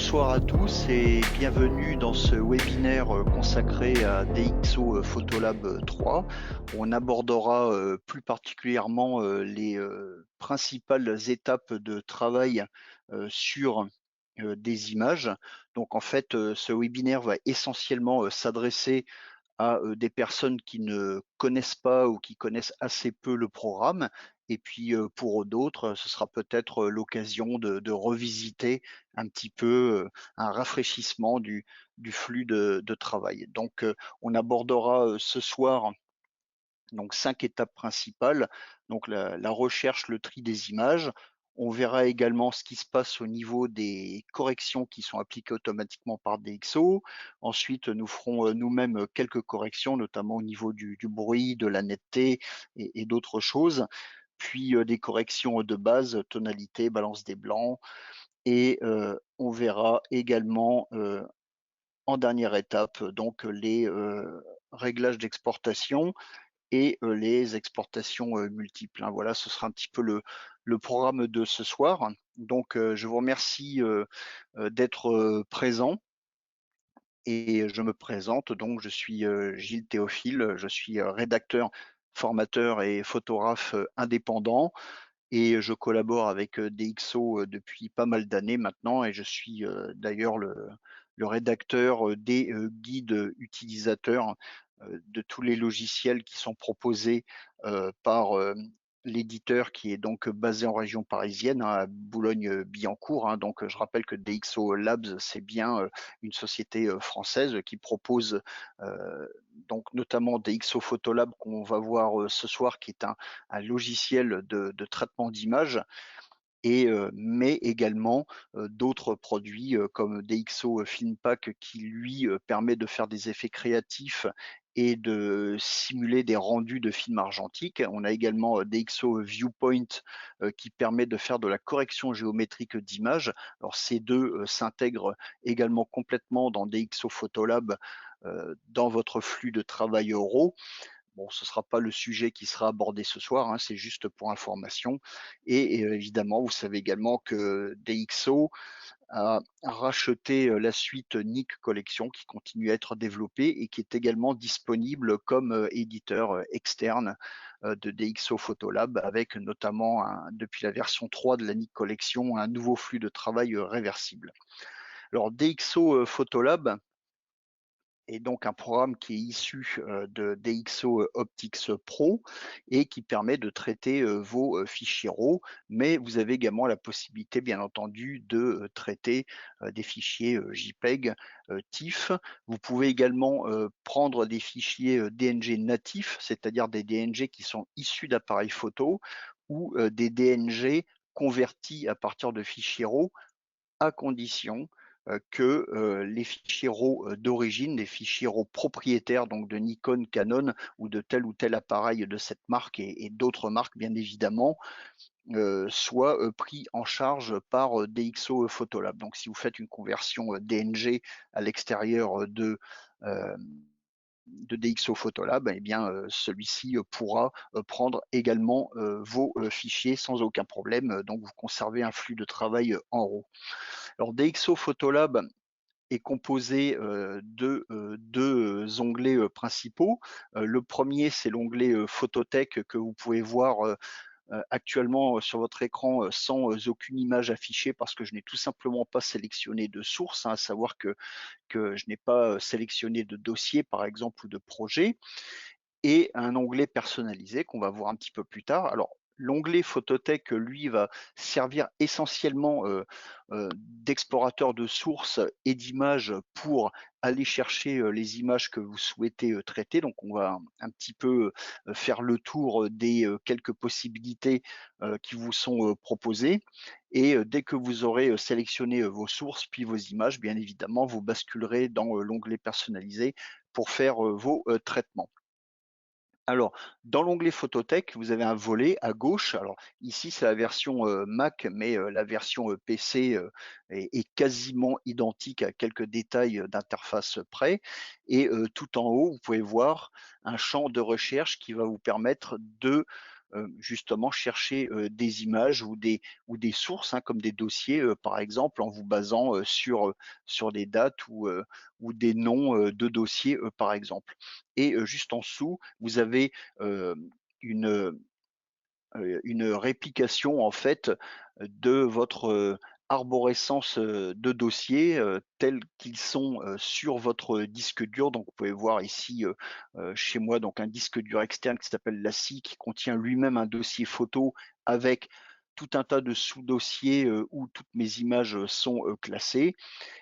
Bonsoir à tous et bienvenue dans ce webinaire consacré à DxO Photolab 3. On abordera plus particulièrement les principales étapes de travail sur des images. Donc en fait, ce webinaire va essentiellement s'adresser à des personnes qui ne connaissent pas ou qui connaissent assez peu le programme. Et puis pour d'autres, ce sera peut-être l'occasion de revisiter un petit peu un rafraîchissement du flux de travail. Donc on abordera ce soir donc 5 étapes principales, donc la recherche, le tri des images. On verra également ce qui se passe au niveau des corrections qui sont appliquées automatiquement par DxO. Ensuite, nous ferons nous-mêmes quelques corrections, notamment au niveau du bruit, de la netteté et d'autres choses. Puis des corrections de base, tonalité, balance des blancs. Et on verra également en dernière étape donc les réglages d'exportation et les exportations multiples, hein. Voilà, ce sera un petit peu le programme de ce soir. Donc je vous remercie d'être présent et je me présente. Donc je suis Gilles Théophile, je suis rédacteur, formateur et photographe indépendant et je collabore avec DxO depuis pas mal d'années maintenant et je suis d'ailleurs le rédacteur des guides utilisateurs de tous les logiciels qui sont proposés par l'éditeur qui est donc basé en région parisienne, hein, à Boulogne-Billancourt, hein. Donc je rappelle que DxO Labs, c'est bien une société française qui propose donc notamment DxO Photolab qu'on va voir ce soir, qui est un logiciel de traitement d'images et mais également d'autres produits comme DxO FilmPack qui lui permet de faire des effets créatifs et de simuler des rendus de films argentiques. On a également DxO Viewpoint qui permet de faire de la correction géométrique d'images. Alors ces deux s'intègrent également complètement dans DxO Photolab dans votre flux de travail RAW. Bon, ce ne sera pas le sujet qui sera abordé ce soir, hein, c'est juste pour information. Et évidemment, vous savez également que DxO a racheté la suite Nik Collection qui continue à être développée et qui est également disponible comme éditeur externe de DxO Photolab avec notamment depuis la version 3 de la Nik Collection un nouveau flux de travail réversible. Alors DxO Photolab est donc un programme qui est issu de DxO Optics Pro et qui permet de traiter vos fichiers RAW, mais vous avez également la possibilité, bien entendu, de traiter des fichiers JPEG, TIFF. Vous pouvez également prendre des fichiers DNG natifs, c'est-à-dire des DNG qui sont issus d'appareils photo ou des DNG convertis à partir de fichiers RAW à condition que les fichiers RAW d'origine, les fichiers RAW propriétaires donc de Nikon, Canon ou tel appareil de cette marque et d'autres marques bien évidemment, soient pris en charge par DxO Photolab. Donc si vous faites une conversion DNG à l'extérieur de DxO Photolab, eh bien celui-ci pourra prendre également vos fichiers sans aucun problème. Donc vous conservez un flux de travail en RAW. Alors DxO Photolab est composé de deux onglets principaux. Le premier, c'est l'onglet Photothèque que vous pouvez voir actuellement sur votre écran sans aucune image affichée parce que je n'ai tout simplement pas sélectionné de source, hein, à savoir que je n'ai pas sélectionné de dossier par exemple ou de projet, et un onglet personnalisé qu'on va voir un petit peu plus tard. Alors, l'onglet Photothèque, lui, va servir essentiellement d'explorateur de sources et d'images pour aller chercher les images que vous souhaitez traiter. Donc, on va un petit peu faire le tour des quelques possibilités qui vous sont proposées. Et dès que vous aurez sélectionné vos sources, puis vos images, bien évidemment, vous basculerez dans l'onglet personnalisé pour faire vos traitements. Alors, dans l'onglet Photothèque, vous avez un volet à gauche. Alors ici, c'est la version Mac, mais la version PC est quasiment identique à quelques détails d'interface près. Et tout en haut, vous pouvez voir un champ de recherche qui va vous permettre de justement chercher des images ou des sources, hein, comme des dossiers, par exemple, en vous basant sur des dates ou des noms de dossiers, par exemple. Et juste en dessous, vous avez euh, une, une réplication en fait de votre arborescence de dossiers tels qu'ils sont sur votre disque dur. Donc, vous pouvez voir ici chez moi donc un disque dur externe qui s'appelle l'ACI qui contient lui-même un dossier photo avec tout un tas de sous-dossiers où toutes mes images sont classées.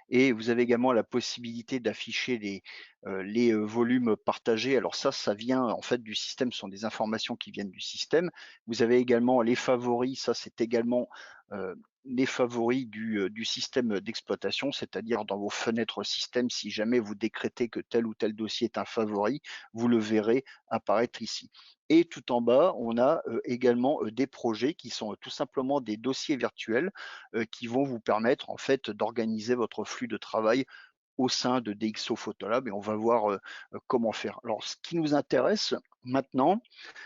Et vous avez également la possibilité d'afficher les volumes partagés. Alors ça vient en fait du système, ce sont des informations qui viennent du système. Vous avez également les favoris, ça c'est également les favoris du système d'exploitation, c'est-à-dire dans vos fenêtres système, si jamais vous décrétez que tel ou tel dossier est un favori, vous le verrez apparaître ici. Et tout en bas, on a également des projets qui sont tout simplement des dossiers virtuels qui vont vous permettre en fait d'organiser votre flux de travail au sein de DxO Photolab et on va voir comment faire. Alors, ce qui nous intéresse maintenant,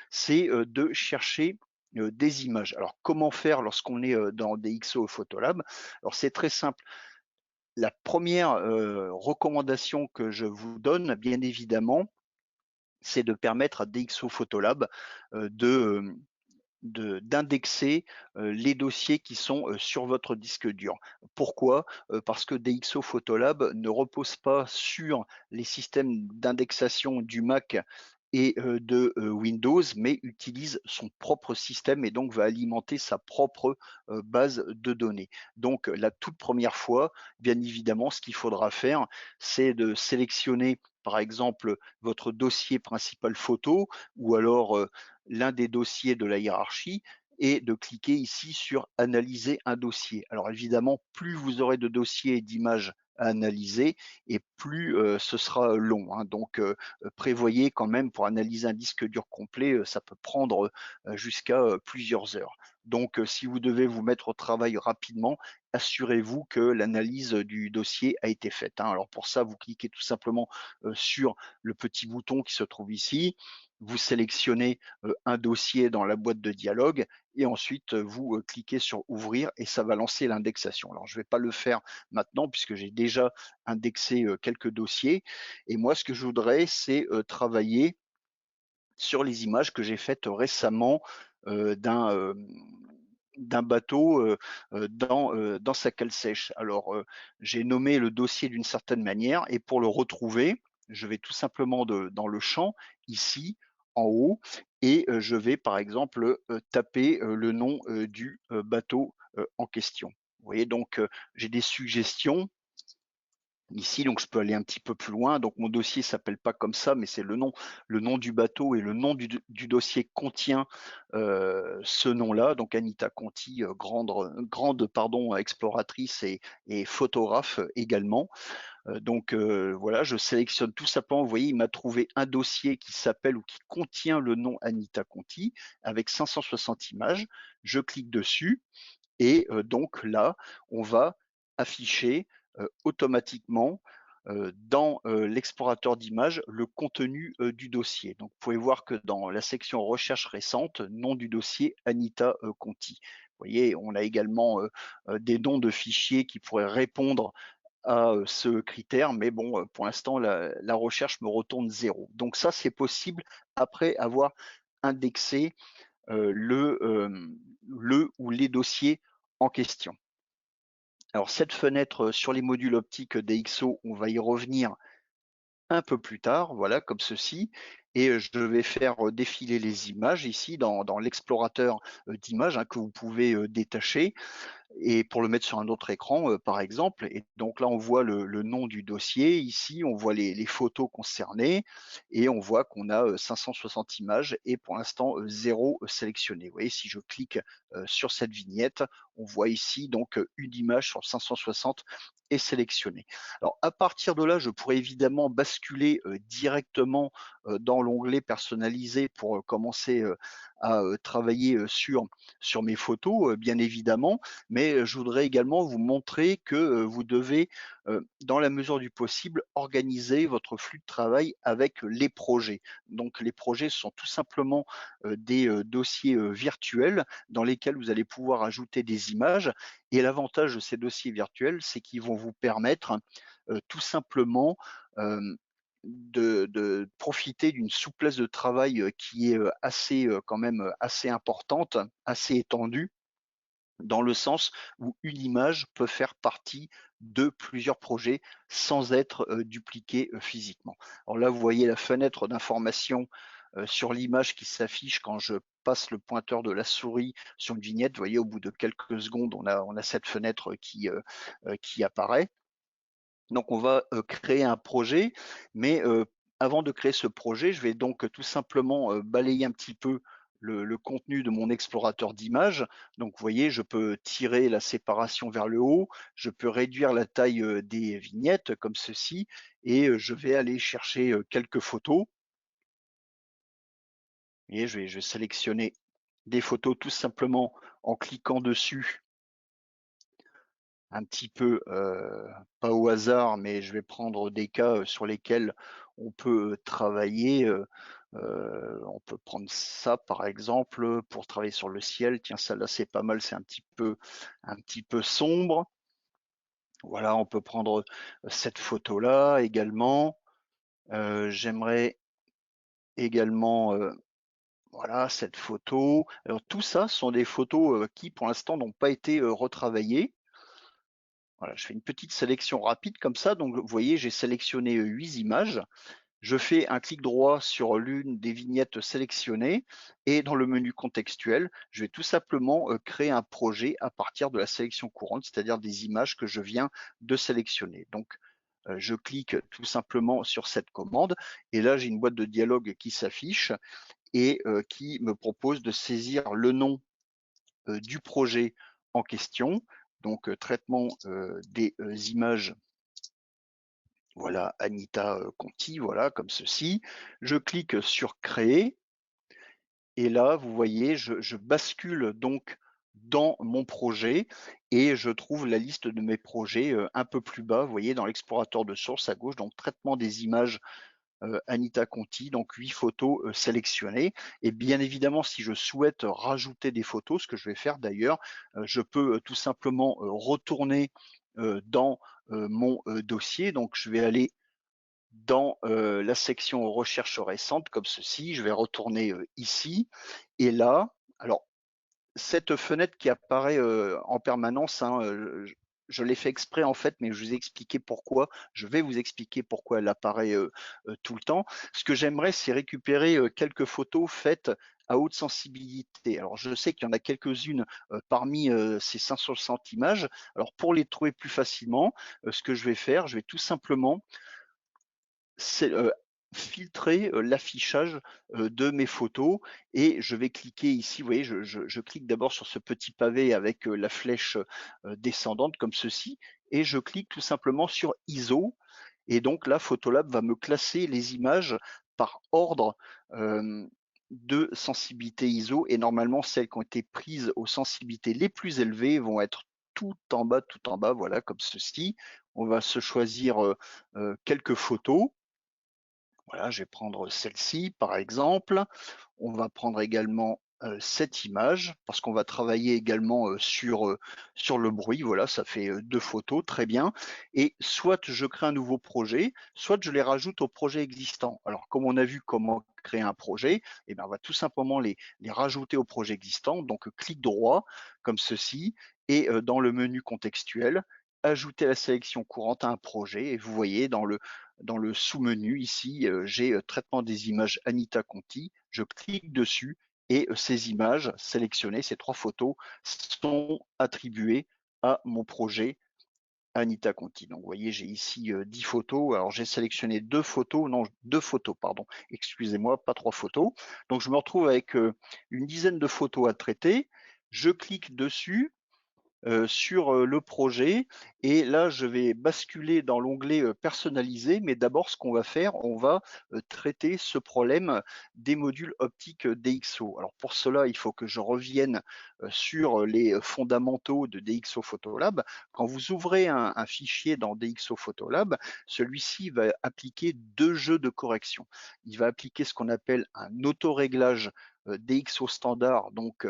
c'est de chercher des images. Alors, comment faire lorsqu'on est dans DxO Photolab? Alors, c'est très simple. La première recommandation que je vous donne, bien évidemment, c'est de permettre à DxO Photolab d'indexer les dossiers qui sont sur votre disque dur. Pourquoi? Parce que DxO Photolab ne repose pas sur les systèmes d'indexation du Mac et de Windows, mais utilise son propre système et donc va alimenter sa propre base de données. Donc la toute première fois, bien évidemment, ce qu'il faudra faire, c'est de sélectionner par exemple votre dossier principal photo ou alors l'un des dossiers de la hiérarchie et de cliquer ici sur analyser un dossier. Alors évidemment, plus vous aurez de dossiers et d'images à analyser et plus ce sera long, hein. Donc prévoyez quand même pour analyser un disque dur complet, ça peut prendre jusqu'à plusieurs heures. Donc si vous devez vous mettre au travail rapidement, assurez-vous que l'analyse du dossier a été faite, hein. Alors pour ça, vous cliquez tout simplement sur le petit bouton qui se trouve ici, vous sélectionnez un dossier dans la boîte de dialogue et ensuite vous cliquez sur ouvrir et ça va lancer l'indexation. Alors je ne vais pas le faire maintenant puisque j'ai déjà indexé quelques dossiers et moi ce que je voudrais c'est travailler sur les images que j'ai faites récemment d'un bateau dans sa cale sèche. Alors, j'ai nommé le dossier d'une certaine manière et pour le retrouver, je vais tout simplement dans le champ, ici, en haut, et je vais par exemple taper le nom du bateau en question. Vous voyez, donc j'ai des suggestions ici, donc je peux aller un petit peu plus loin. Donc mon dossier s'appelle pas comme ça, mais c'est le nom du bateau et le nom du dossier contient ce nom-là. Donc Anita Conti, grande pardon, exploratrice et photographe également. Donc voilà, je sélectionne tout simplement. Vous voyez, il m'a trouvé un dossier qui s'appelle ou qui contient le nom Anita Conti avec 560 images. Je clique dessus et donc là, on va afficher automatiquement dans l'explorateur d'images le contenu du dossier. Donc, vous pouvez voir que dans la section recherche récente, nom du dossier Anita Conti. Vous voyez, on a également des noms de fichiers qui pourraient répondre à ce critère, mais bon, pour l'instant, la recherche me retourne 0. Donc ça, c'est possible après avoir indexé le ou les dossiers en question. Alors cette fenêtre sur les modules optiques DxO, on va y revenir un peu plus tard, voilà, comme ceci. Et je vais faire défiler les images ici dans l'explorateur d'images hein, que vous pouvez détacher et pour le mettre sur un autre écran, par exemple. Et donc là, on voit le nom du dossier. Ici, on voit les photos concernées et on voit qu'on a 560 images et pour l'instant 0 sélectionné. Vous voyez, si je clique sur cette vignette, on voit ici donc une image sur 560 est sélectionné. Alors à partir de là, je pourrais évidemment basculer directement dans l'onglet personnalisé pour commencer à travailler sur mes photos, bien évidemment, mais je voudrais également vous montrer que vous devez, dans la mesure du possible, organiser votre flux de travail avec les projets. Donc les projets sont tout simplement des dossiers virtuels dans lesquels vous allez pouvoir ajouter des images. Et l'avantage de ces dossiers virtuels, c'est qu'ils vont vous permettre tout simplement de profiter d'une souplesse de travail qui est assez quand même assez importante, assez étendue, dans le sens où une image peut faire partie de plusieurs projets sans être dupliquée physiquement. Alors là, vous voyez la fenêtre d'information sur l'image qui s'affiche quand je passe le pointeur de la souris sur une vignette. Vous voyez, au bout de quelques secondes, on a cette fenêtre qui apparaît. Donc on va créer un projet, mais avant de créer ce projet, je vais donc tout simplement balayer un petit peu le contenu de mon explorateur d'images. Donc vous voyez, je peux tirer la séparation vers le haut, je peux réduire la taille des vignettes comme ceci, et je vais aller chercher quelques photos. Et je vais sélectionner des photos tout simplement en cliquant dessus un petit peu, pas au hasard, mais je vais prendre des cas, sur lesquels on peut travailler, on peut prendre ça par exemple, pour travailler sur le ciel. Tiens, celle-là c'est pas mal, c'est un petit peu sombre. Voilà, on peut prendre, cette photo-là également. J'aimerais également, voilà, cette photo. Alors tout ça sont des photos, qui pour l'instant n'ont pas été, retravaillées. Voilà, je fais une petite sélection rapide comme ça. Donc, vous voyez, j'ai sélectionné 8 images. Je fais un clic droit sur l'une des vignettes sélectionnées et dans le menu contextuel, je vais tout simplement créer un projet à partir de la sélection courante, c'est-à-dire des images que je viens de sélectionner. Donc, je clique tout simplement sur cette commande et là, j'ai une boîte de dialogue qui s'affiche et qui me propose de saisir le nom du projet en question, donc traitement des images, voilà, Anita Conti, voilà, comme ceci. Je clique sur créer et là, vous voyez, je bascule donc dans mon projet et je trouve la liste de mes projets un peu plus bas, vous voyez, dans l'explorateur de sources à gauche, donc traitement des images Anita Conti, donc 8 photos sélectionnées. Et bien évidemment, si je souhaite rajouter des photos, ce que je vais faire d'ailleurs, je peux tout simplement retourner dans mon dossier. Donc je vais aller dans la section recherche récente comme ceci. Je vais retourner ici. Et là, alors cette fenêtre qui apparaît en permanence, hein, je l'ai fait exprès en fait, mais je vous ai expliqué pourquoi. Je vais vous expliquer pourquoi elle apparaît tout le temps. Ce que j'aimerais, c'est récupérer quelques photos faites à haute sensibilité. Alors, je sais qu'il y en a quelques-unes parmi ces 560 images. Alors, pour les trouver plus facilement, ce que je vais faire, je vais tout simplement c'est, filtrer, l'affichage, de mes photos et je vais cliquer ici, vous voyez, je clique d'abord sur ce petit pavé avec, la flèche, descendante comme ceci et je clique tout simplement sur ISO et donc là, Photolab va me classer les images par ordre, de sensibilité ISO et normalement celles qui ont été prises aux sensibilités les plus élevées vont être tout en bas, voilà, comme ceci. On va se choisir, quelques photos. Voilà, je vais prendre celle-ci par exemple. On va prendre également cette image parce qu'on va travailler également sur le bruit. Voilà, ça fait 2 photos, très bien. Et soit je crée un nouveau projet, soit je les rajoute au projet existant. Alors, comme on a vu comment créer un projet, eh bien, on va tout simplement les rajouter au projet existant. Donc, clic droit comme ceci et dans le menu contextuel, ajouter la sélection courante à un projet. Et vous voyez dans le sous-menu ici, j'ai traitement des images Anita Conti. Je clique dessus et ces images sélectionnées, ces 3 photos, sont attribuées à mon projet Anita Conti. Donc vous voyez, j'ai ici 10 photos. Alors j'ai sélectionné 2 photos, non, 2 photos, pardon, excusez-moi, pas 3 photos. Donc je me retrouve avec une dizaine de photos à traiter. Je clique dessus sur, le projet et là, je vais basculer dans l'onglet, personnalisé, mais d'abord ce qu'on va faire, on va, traiter ce problème des modules optiques, DxO. Alors pour cela, il faut que je revienne, sur les, fondamentaux de DxO Photolab. Quand vous ouvrez un fichier dans DxO Photolab, celui-ci va appliquer 2 jeux de correction. Il va appliquer ce qu'on appelle un autoréglage, DxO standard, donc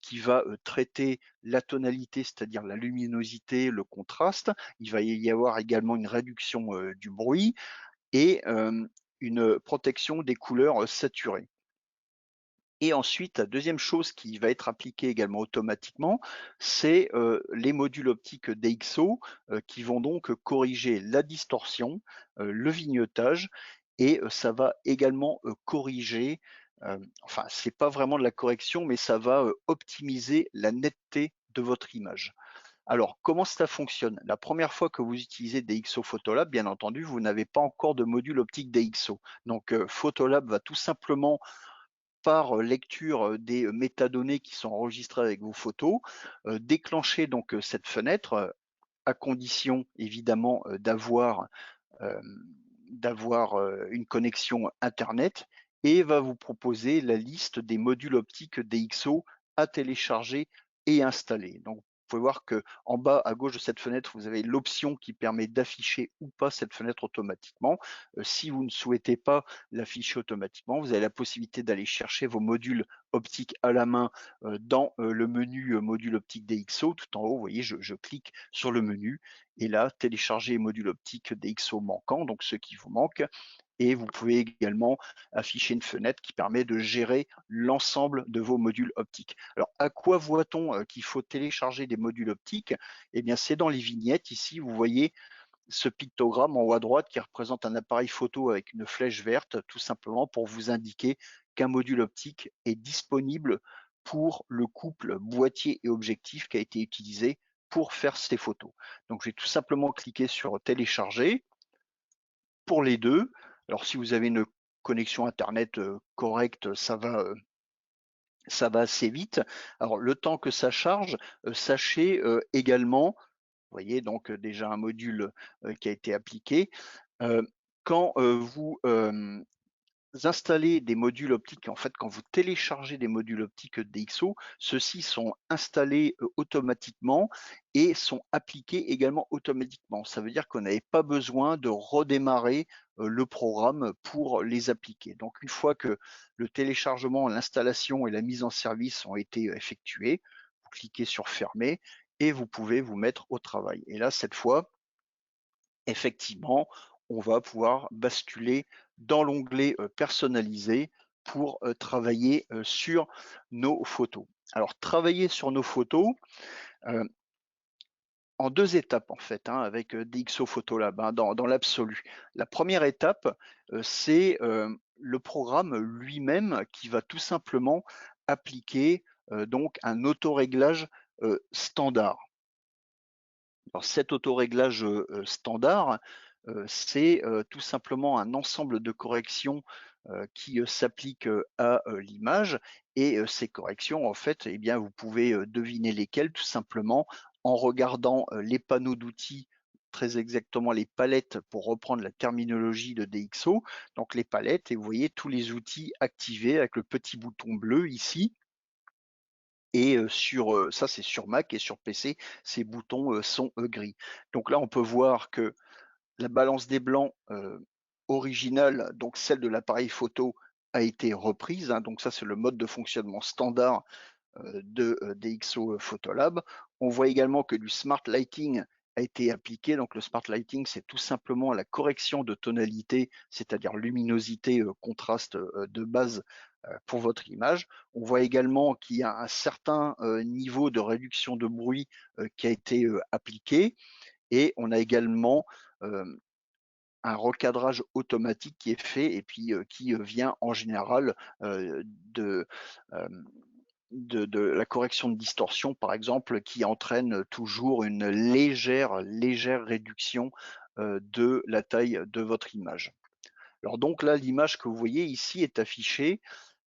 qui va, traiter la tonalité, c'est-à-dire la luminosité, le contraste. Il va y avoir également une réduction, du bruit et une protection des couleurs, saturées. Et ensuite, la deuxième chose qui va être appliquée également automatiquement, c'est, les modules optiques DxO, qui vont donc corriger la distorsion, le vignettage et ça va également, corriger, enfin, c'est pas vraiment de la correction, mais ça va, optimiser la netteté de votre image. Alors, comment ça fonctionne? La première fois que vous utilisez DxO Photolab, bien entendu, vous n'avez pas encore de module optique DxO. Donc, Photolab va tout simplement par lecture des métadonnées qui sont enregistrées avec vos photos, déclencher donc cette fenêtre, à condition évidemment hem, d'avoir, une connexion internet et va vous proposer la liste des modules optiques DxO à télécharger et installer. Donc, vous pouvez voir que en bas à gauche de cette fenêtre, vous avez l'option qui permet d'afficher ou pas cette fenêtre automatiquement. Si vous ne souhaitez pas l'afficher automatiquement, vous avez la possibilité d'aller chercher vos modules optiques à la main, dans, le menu, module optique DxO. Tout en haut, vous voyez, je clique sur le menu et là, télécharger les modules optiques DxO manquants, donc ceux qui vous manquent. Et vous pouvez également afficher une fenêtre qui permet de gérer l'ensemble de vos modules optiques. Alors, à quoi voit-on qu'il faut télécharger des modules optiques? Eh bien, c'est dans les vignettes. Ici, vous voyez ce pictogramme en haut à droite qui représente un appareil photo avec une flèche verte, tout simplement pour vous indiquer qu'un module optique est disponible pour le couple boîtier et objectif qui a été utilisé pour faire ces photos. Donc, je vais tout simplement cliquer sur télécharger pour les deux. Alors, si vous avez une connexion internet correcte, ça va assez vite. Alors, le temps que ça charge, sachez également, vous voyez donc déjà un module qui a été appliqué. Heu, quand vous installez des modules optiques, en fait, quand vous téléchargez des modules optiques DxO, ceux-ci sont installés, automatiquement et sont appliqués également automatiquement. Ça veut dire qu'on n'avait pas besoin de redémarrer, le programme pour les appliquer. Donc une fois que le téléchargement, l'installation et la mise en service ont été effectués, vous cliquez sur fermer et vous pouvez vous mettre au travail. Et là, cette fois, effectivement, on va pouvoir basculer dans l'onglet, personnalisé pour, travailler, sur nos photos. Alors travailler sur nos photos, heu, en 2 étapes en fait, hein, avec, DxO Photolab, hein, dans l'absolu. La première étape, c'est, le programme lui-même qui va tout simplement appliquer, donc un autoréglage, standard. Alors cet autoréglage, standard, c'est, tout simplement un ensemble de corrections, qui, s'appliquent, à, l'image et ces corrections en fait, eh bien, vous pouvez, deviner lesquelles tout simplement en regardant, les panneaux d'outils, très exactement les palettes pour reprendre la terminologie de DxO. Donc les palettes et vous voyez tous les outils activés avec le petit bouton bleu ici et sur, ça c'est sur Mac et sur PC, ces boutons, sont, gris. Donc là, on peut voir que la balance des blancs, originale, donc celle de l'appareil photo, a été reprise, hein, donc ça c'est le mode de fonctionnement standard, de, DxO, Photolab. On voit également que du smart lighting a été appliqué, donc le smart lighting, c'est tout simplement la correction de tonalité, c'est-à-dire luminosité, contraste, de base, pour votre image. On voit également qu'il y a un certain, niveau de réduction de bruit, qui a été, appliqué et on a également, hem, un recadrage automatique qui est fait et puis, qui, vient en général, de, hem, de la correction de distorsion, par exemple, qui entraîne toujours une légère réduction, de la taille de votre image. Alors donc là, l'image que vous voyez ici est affichée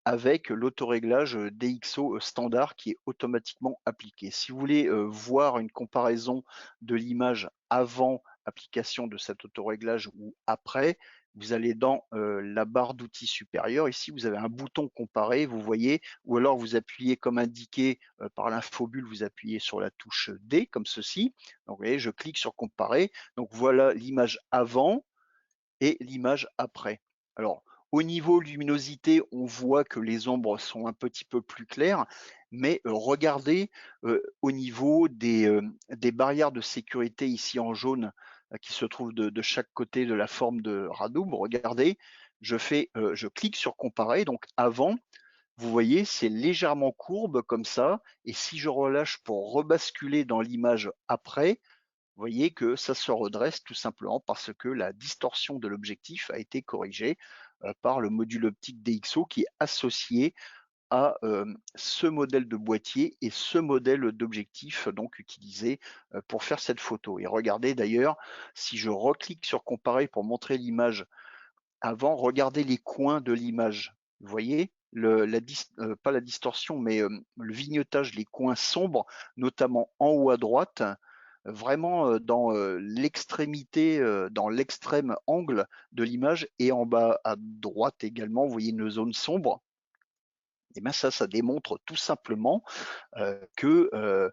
avec l'autoréglage DxO standard qui est automatiquement appliqué. Si vous voulez voir une comparaison de l'image avant application de cet autoréglage ou après, vous allez dans la barre d'outils supérieure. Ici, vous avez un bouton comparer, vous voyez, ou alors vous appuyez comme indiqué par l'infobulle, vous appuyez sur la touche D comme ceci. Donc, vous voyez, je clique sur comparer. Donc, voilà l'image avant et l'image après. Alors, au niveau luminosité, on voit que les ombres sont un petit peu plus claires, mais regardez au niveau des barrières de sécurité ici en jaune qui se trouvent de chaque côté de la forme de Radoub. Regardez, je clique sur comparer, donc avant, vous voyez, c'est légèrement courbe comme ça, et si je relâche pour rebasculer dans l'image après, vous voyez que ça se redresse tout simplement parce que la distorsion de l'objectif a été corrigée par le module optique DxO qui est associé à ce modèle de boîtier et ce modèle d'objectif donc utilisé pour faire cette photo. Et regardez d'ailleurs, si je reclique sur comparer pour montrer l'image avant, regardez les coins de l'image. Vous voyez pas la distorsion, mais le vignetage, les coins sombres, notamment en haut à droite, vraiment dans l'extrémité, dans l'extrême angle de l'image, et en bas à droite également, vous voyez une zone sombre. Et bien ça démontre tout simplement que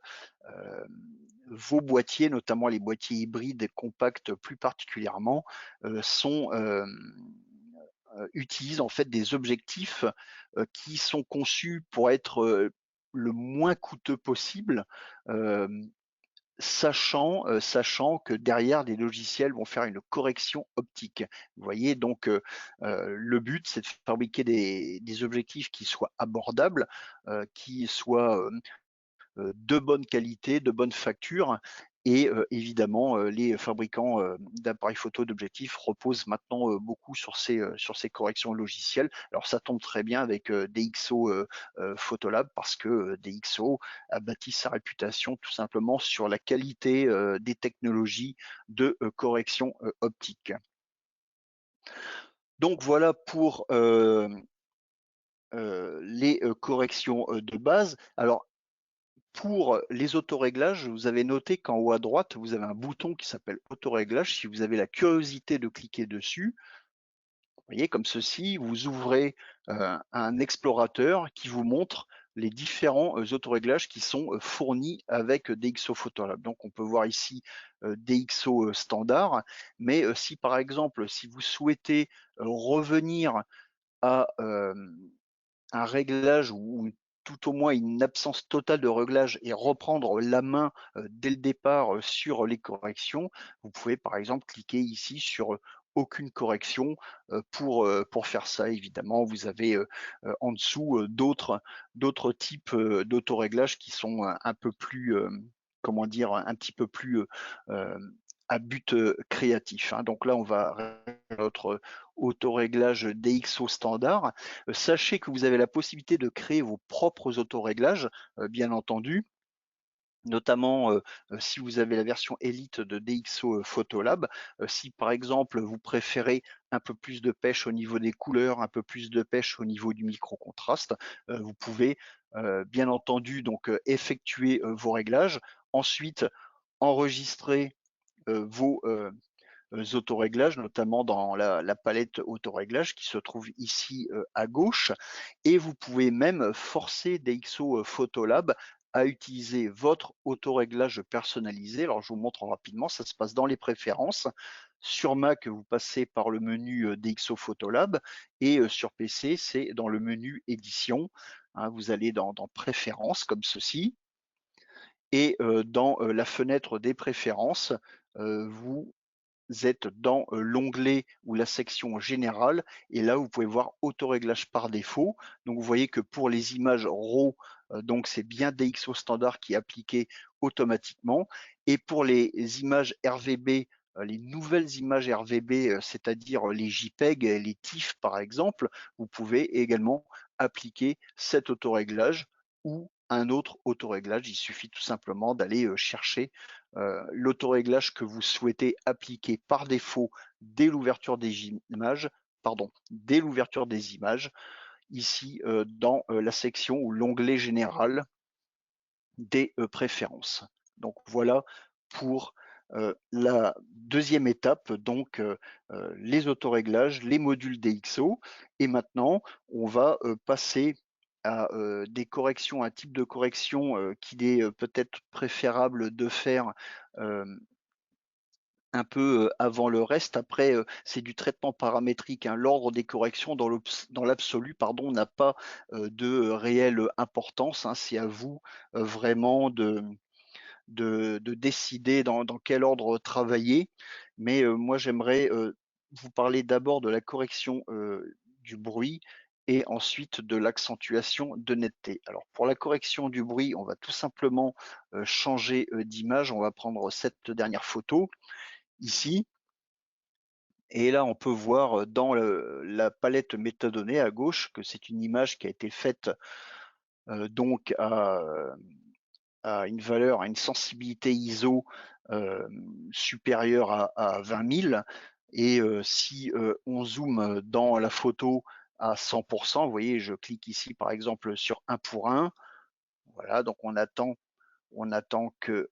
vos boîtiers, notamment les boîtiers hybrides et compacts plus particulièrement, utilisent en fait des objectifs qui sont conçus pour être le moins coûteux possible, sachant que derrière les logiciels vont faire une correction optique. Vous voyez, donc le but, c'est de fabriquer des objectifs qui soient abordables, qui soient de bonne qualité, de bonne facture. Et évidemment, les fabricants d'appareils photo d'objectifs reposent maintenant beaucoup sur ces corrections logicielles. Alors ça tombe très bien avec DxO Photolab parce que DxO a bâti sa réputation tout simplement sur la qualité des technologies de correction optique. Donc voilà pour les corrections de base. Alors, pour les autoréglages, vous avez noté qu'en haut à droite, vous avez un bouton qui s'appelle autoréglage. Si vous avez la curiosité de cliquer dessus, vous voyez comme ceci, vous ouvrez un explorateur qui vous montre les différents autoréglages qui sont fournis avec DxO Photolab. Donc on peut voir ici DxO standard, mais si par exemple, si vous souhaitez revenir à un réglage ou tout au moins une absence totale de réglage et reprendre la main dès le départ sur les corrections, vous pouvez par exemple cliquer ici sur aucune correction pour faire ça. Évidemment, vous avez en dessous d'autres types d'autoréglages qui sont un peu plus, comment dire, un petit peu plus à but créatif, hein. Donc là, on va notre autoréglage DxO standard. Sachez que vous avez la possibilité de créer vos propres autoréglages, bien entendu, notamment si vous avez la version Elite de DxO Photolab. Si par exemple vous préférez un peu plus de pêche au niveau des couleurs, un peu plus de pêche au niveau du micro-contraste, vous pouvez bien entendu donc effectuer vos réglages. Ensuite, enregistrer vos autoréglages, notamment dans la palette autoréglage qui se trouve ici à gauche. Et vous pouvez même forcer DxO Photolab à utiliser votre autoréglage personnalisé. Alors je vous montre rapidement, ça se passe dans les préférences. Sur Mac, vous passez par le menu DxO Photolab et sur PC, c'est dans le menu édition. Hein, vous allez dans préférences comme ceci et dans la fenêtre des préférences, vous êtes dans l'onglet ou la section générale et là vous pouvez voir autoréglage par défaut. Donc vous voyez que pour les images RAW, donc c'est bien DxO standard qui est appliqué automatiquement, et pour les images RVB, les nouvelles images RVB, c'est-à-dire les JPEG, les TIFF par exemple, vous pouvez également appliquer cet autoréglage ou un autre autoréglage. Il suffit tout simplement d'aller chercher l'autoréglage que vous souhaitez appliquer par défaut dès l'ouverture des images, ici dans la section ou l'onglet général des préférences. Donc voilà pour la deuxième étape, donc les autoréglages, les modules DxO. Et maintenant, on va passer à des corrections, un type de correction qu'il est peut-être préférable de faire euh, un peu avant le reste. Après, c'est du traitement paramétrique, hein. L'ordre des corrections dans l'absolu, pardon, n'a pas de réelle importance, hein. C'est à vous vraiment de décider dans quel ordre travailler. Mais moi, j'aimerais vous parler d'abord de la correction du bruit et ensuite de l'accentuation de netteté. Alors pour la correction du bruit, on va tout simplement changer d'image. On va prendre cette dernière photo ici. Et là, on peut voir dans la palette métadonnée à gauche que c'est une image qui a été faite donc à une valeur, à une sensibilité ISO supérieure à 20 000. Et si on zoome dans la photo à 100%, vous voyez, je clique ici par exemple sur 1 pour 1. Voilà, donc on attend que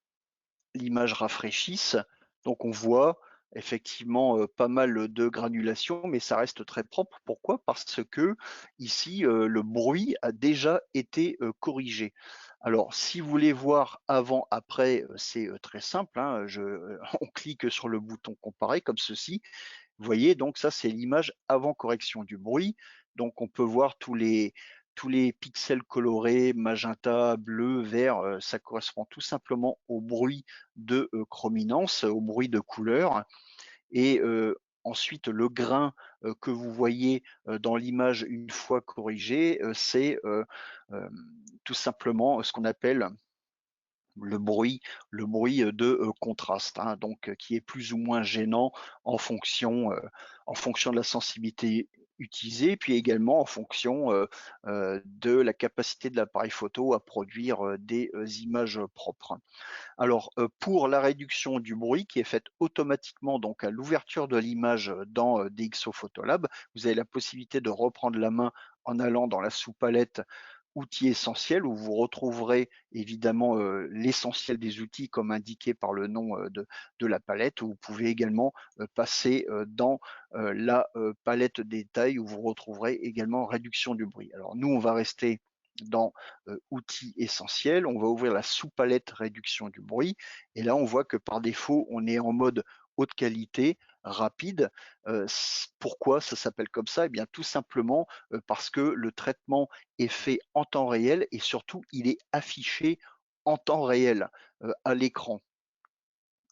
l'image rafraîchisse. Donc on voit effectivement pas mal de granulation, mais ça reste très propre. Pourquoi? Parce que ici, le bruit a déjà été corrigé. Alors, si vous voulez voir avant, après, c'est très simple, hein, on clique sur le bouton comparer comme ceci. Vous voyez, donc ça, c'est l'image avant correction du bruit. Donc, on peut voir tous les pixels colorés, magenta, bleu, vert, ça correspond tout simplement au bruit de chrominance, au bruit de couleur. Et ensuite, le grain que vous voyez dans l'image une fois corrigé, c'est tout simplement ce qu'on appelle le bruit de contraste, hein, donc qui est plus ou moins gênant en fonction de la sensibilité utilisée, puis également en fonction de la capacité de l'appareil photo à produire des images propres. Alors, pour la réduction du bruit qui est faite automatiquement donc à l'ouverture de l'image dans DxO Photolab, vous avez la possibilité de reprendre la main en allant dans la sous-palette outils essentiels où vous retrouverez évidemment l'essentiel des outils comme indiqué par le nom de la palette. Vous pouvez également passer dans la palette détail où vous retrouverez également réduction du bruit. Alors nous, on va rester dans outils essentiels, on va ouvrir la sous-palette réduction du bruit et là on voit que par défaut on est en mode haute qualité, rapide. Pourquoi ça s'appelle comme ça? Eh bien tout simplement parce que le traitement est fait en temps réel et surtout il est affiché en temps réel à l'écran.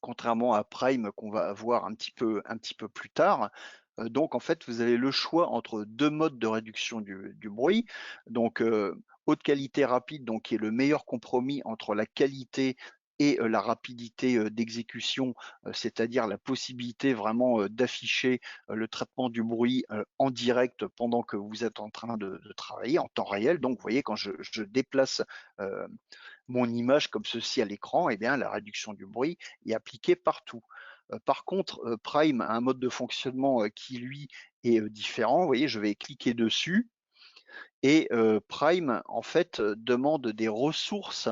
Contrairement à Prime qu'on va avoir un petit peu plus tard. Donc en fait, vous avez le choix entre deux modes de réduction du bruit. Donc haute qualité rapide, donc qui est le meilleur compromis entre la qualité et la rapidité d'exécution, c'est-à-dire la possibilité vraiment d'afficher le traitement du bruit en direct pendant que vous êtes en train de travailler en temps réel. Donc vous voyez, quand je déplace mon image comme ceci à l'écran, eh bien la réduction du bruit est appliquée partout. Par contre, Prime a un mode de fonctionnement qui lui est différent. Vous voyez, je vais cliquer dessus et Prime en fait demande des ressources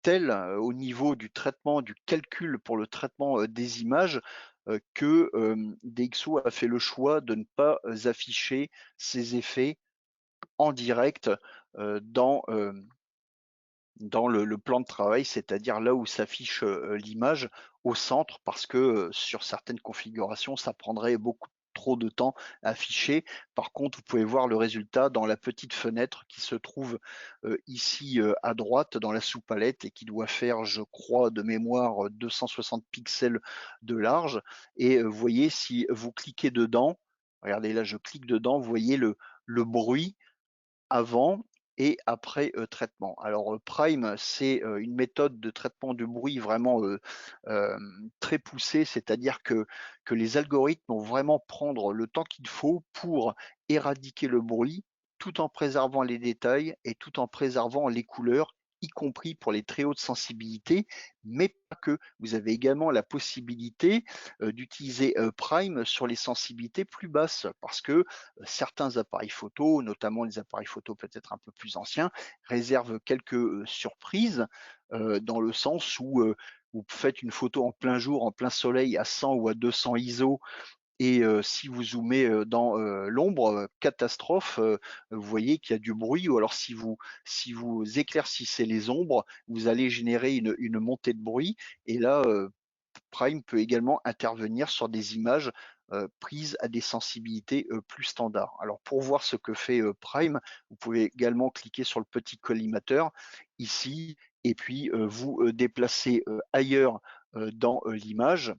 telles au niveau du traitement, du calcul pour le traitement des images que DxO a fait le choix de ne pas afficher ces effets en direct dans le plan de travail, c'est-à-dire là où s'affiche l'image au centre, parce que sur certaines configurations, ça prendrait beaucoup trop de temps à afficher. Par contre, vous pouvez voir le résultat dans la petite fenêtre qui se trouve ici à droite dans la sous-palette et qui doit faire, je crois, de mémoire 260 pixels de large. Et vous voyez, si vous cliquez dedans, regardez là, je clique dedans, vous voyez le bruit avant et après traitement. Alors Prime, c'est une méthode de traitement du bruit vraiment très poussée, c'est-à-dire que les algorithmes vont vraiment prendre le temps qu'il faut pour éradiquer le bruit tout en préservant les détails et tout en préservant les couleurs, y compris pour les très hautes sensibilités, mais pas que. Vous avez également la possibilité d'utiliser Prime sur les sensibilités plus basses, parce que certains appareils photo, notamment les appareils photo peut-être un peu plus anciens, réservent quelques surprises, dans le sens où vous faites une photo en plein jour, en plein soleil, à 100 ou à 200 ISO, et si vous zoomez dans l'ombre, catastrophe, vous voyez qu'il y a du bruit, ou alors si vous éclaircissez les ombres, vous allez générer une montée de bruit, et là, Prime peut également intervenir sur des images prises à des sensibilités plus standards. Alors pour voir ce que fait Prime, vous pouvez également cliquer sur le petit collimateur ici, et puis vous déplacer ailleurs dans l'image.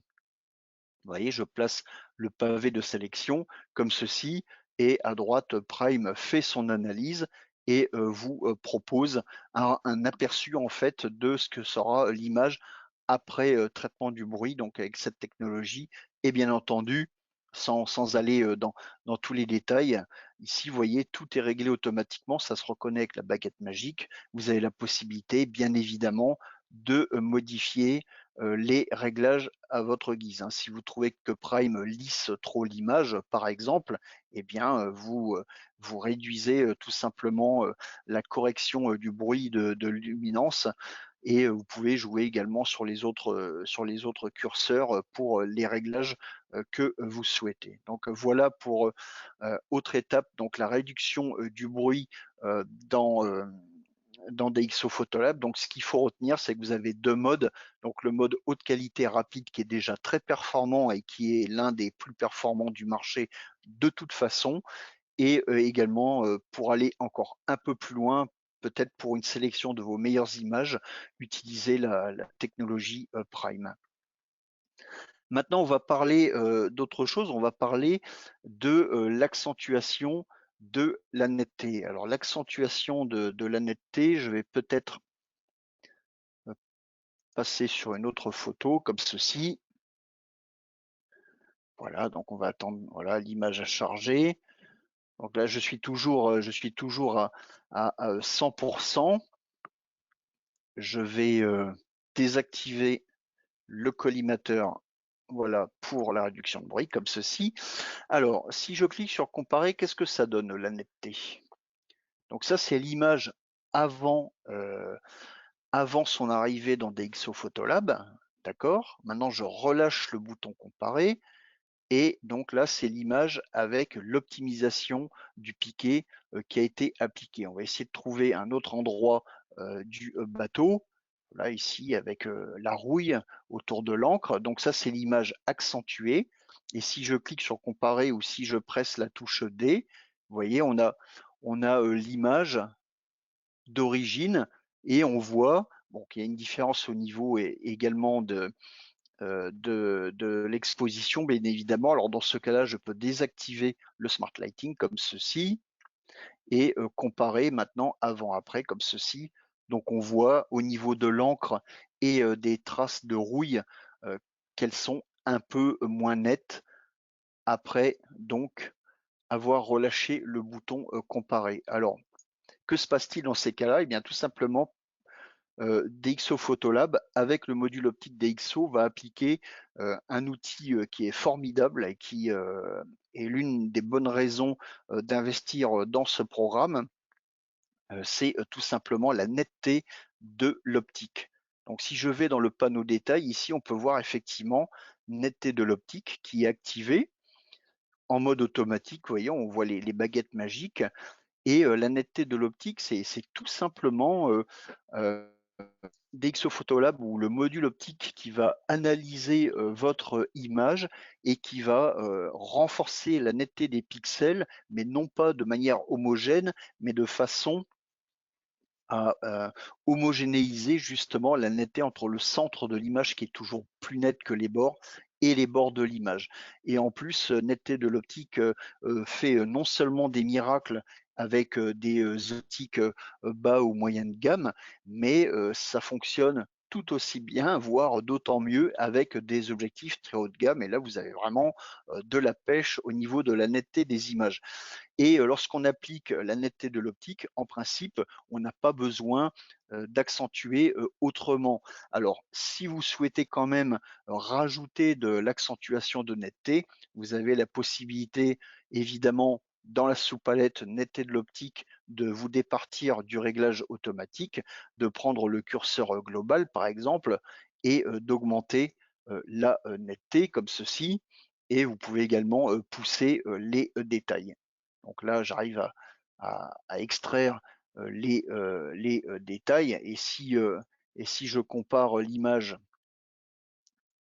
Vous voyez, je place le pavé de sélection comme ceci, et à droite, Prime fait son analyse et vous propose un aperçu en fait de ce que sera l'image après traitement du bruit, donc avec cette technologie. Et bien entendu, sans aller dans tous les détails, ici, vous voyez, tout est réglé automatiquement, ça se reconnaît avec la baguette magique. Vous avez la possibilité, bien évidemment, de modifier les réglages à votre guise, hein. Si vous trouvez que Prime lisse trop l'image, par exemple, eh bien, vous réduisez tout simplement la correction du bruit de luminance, et vous pouvez jouer également sur les autres curseurs pour les réglages que vous souhaitez. Donc voilà pour autre étape, donc la réduction du bruit dans DxO Photolab. Donc, ce qu'il faut retenir, c'est que vous avez deux modes. Donc, le mode haute qualité rapide qui est déjà très performant et qui est l'un des plus performants du marché de toute façon. Et également, pour aller encore un peu plus loin, peut-être pour une sélection de vos meilleures images, utilisez la technologie Prime. Maintenant, on va parler d'autre chose. On va parler de l'accentuation de la netteté. Alors, l'accentuation de la netteté, je vais peut-être passer sur une autre photo comme ceci. Voilà, donc on va attendre, voilà, l'image à charger. Donc là, je suis toujours à 100%. Je vais désactiver le collimateur, voilà, pour la réduction de bruit, comme ceci. Alors, si je clique sur comparer, qu'est-ce que ça donne, la netteté? Donc ça, c'est l'image avant, avant son arrivée dans DxO Photolab, d'accord? Maintenant, je relâche le bouton comparer, et donc là, c'est l'image avec l'optimisation du piqué qui a été appliquée. On va essayer de trouver un autre endroit du bateau. Là, ici, avec la rouille autour de l'encre. Donc ça, c'est l'image accentuée. Et si je clique sur comparer, ou si je presse la touche D, vous voyez, on a l'image d'origine, et on voit qu'il y a une différence au niveau également de l'exposition, bien évidemment. Alors dans ce cas-là, je peux désactiver le Smart Lighting comme ceci, et comparer maintenant avant-après comme ceci. Donc on voit au niveau de l'encre et des traces de rouille qu'elles sont un peu moins nettes après donc avoir relâché le bouton comparer. Alors, que se passe-t-il dans ces cas-là? Eh bien, tout simplement, DxO Photolab, avec le module optique DxO, va appliquer un outil qui est formidable et qui est l'une des bonnes raisons d'investir dans ce programme. C'est tout simplement la netteté de l'optique. Donc si je vais dans le panneau détail, ici on peut voir effectivement netteté de l'optique qui est activée en mode automatique. Vous voyez, on voit les baguettes magiques, et la netteté de l'optique, c'est tout simplement DxO Photolab, ou le module optique qui va analyser votre image et qui va renforcer la netteté des pixels, mais non pas de manière homogène, mais de façon à homogénéiser justement la netteté entre le centre de l'image, qui est toujours plus net que les bords, et les bords de l'image. Et en plus, netteté de l'optique fait non seulement des miracles avec des optiques bas ou moyenne gamme, mais ça fonctionne tout aussi bien, voire d'autant mieux avec des objectifs très haut de gamme et là vous avez vraiment, de la pêche au niveau de la netteté des images. Et lorsqu'on applique la netteté de l'optique, en principe, on n'a pas besoin, d'accentuer, autrement. Alors, si vous souhaitez quand même rajouter de l'accentuation de netteté, vous avez la possibilité, évidemment, dans la sous-palette netteté de l'optique, de vous départir du réglage automatique, de prendre le curseur, global, par exemple et d'augmenter, la, netteté comme ceci et vous pouvez également, pousser, les, détails. Donc là, j'arrive à extraire, les détails et si je compare, l'image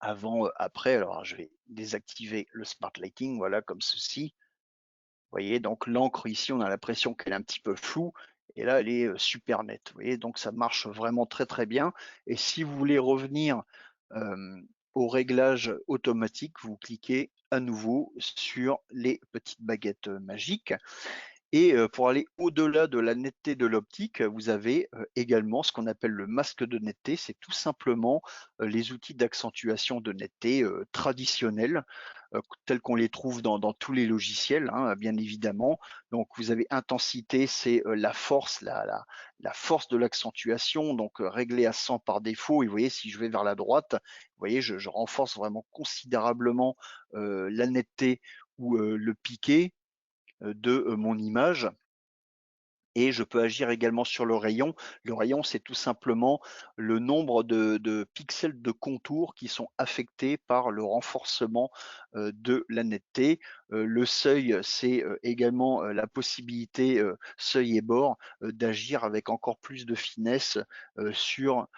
avant, après, alors je vais désactiver le smart lighting, voilà comme ceci. Vous voyez donc l'encre ici, on a l'impression qu'elle est un petit peu floue et là elle est, super nette. Vous voyez donc ça marche vraiment très, très bien et si vous voulez revenir, au réglage automatique, vous cliquez à nouveau sur les petites baguettes, magiques et pour aller au-delà de la netteté de l'optique, vous avez, également ce qu'on appelle le masque de netteté. C'est tout simplement, les outils d'accentuation de netteté, traditionnels, tels qu'on les trouve dans tous les logiciels, hein, bien évidemment. Donc vous avez intensité, c'est, la force, la force de l'accentuation, donc réglée à 100 par défaut et vous voyez si je vais vers la droite, vous voyez je renforce vraiment considérablement, la netteté ou, le piqué, de, mon image et je peux agir également sur le rayon. Le rayon, c'est tout simplement le nombre de pixels de contour qui sont affectés par le renforcement, de la netteté. Le seuil, c'est, également, la possibilité, seuil et bord, d'agir avec encore plus de finesse, sur,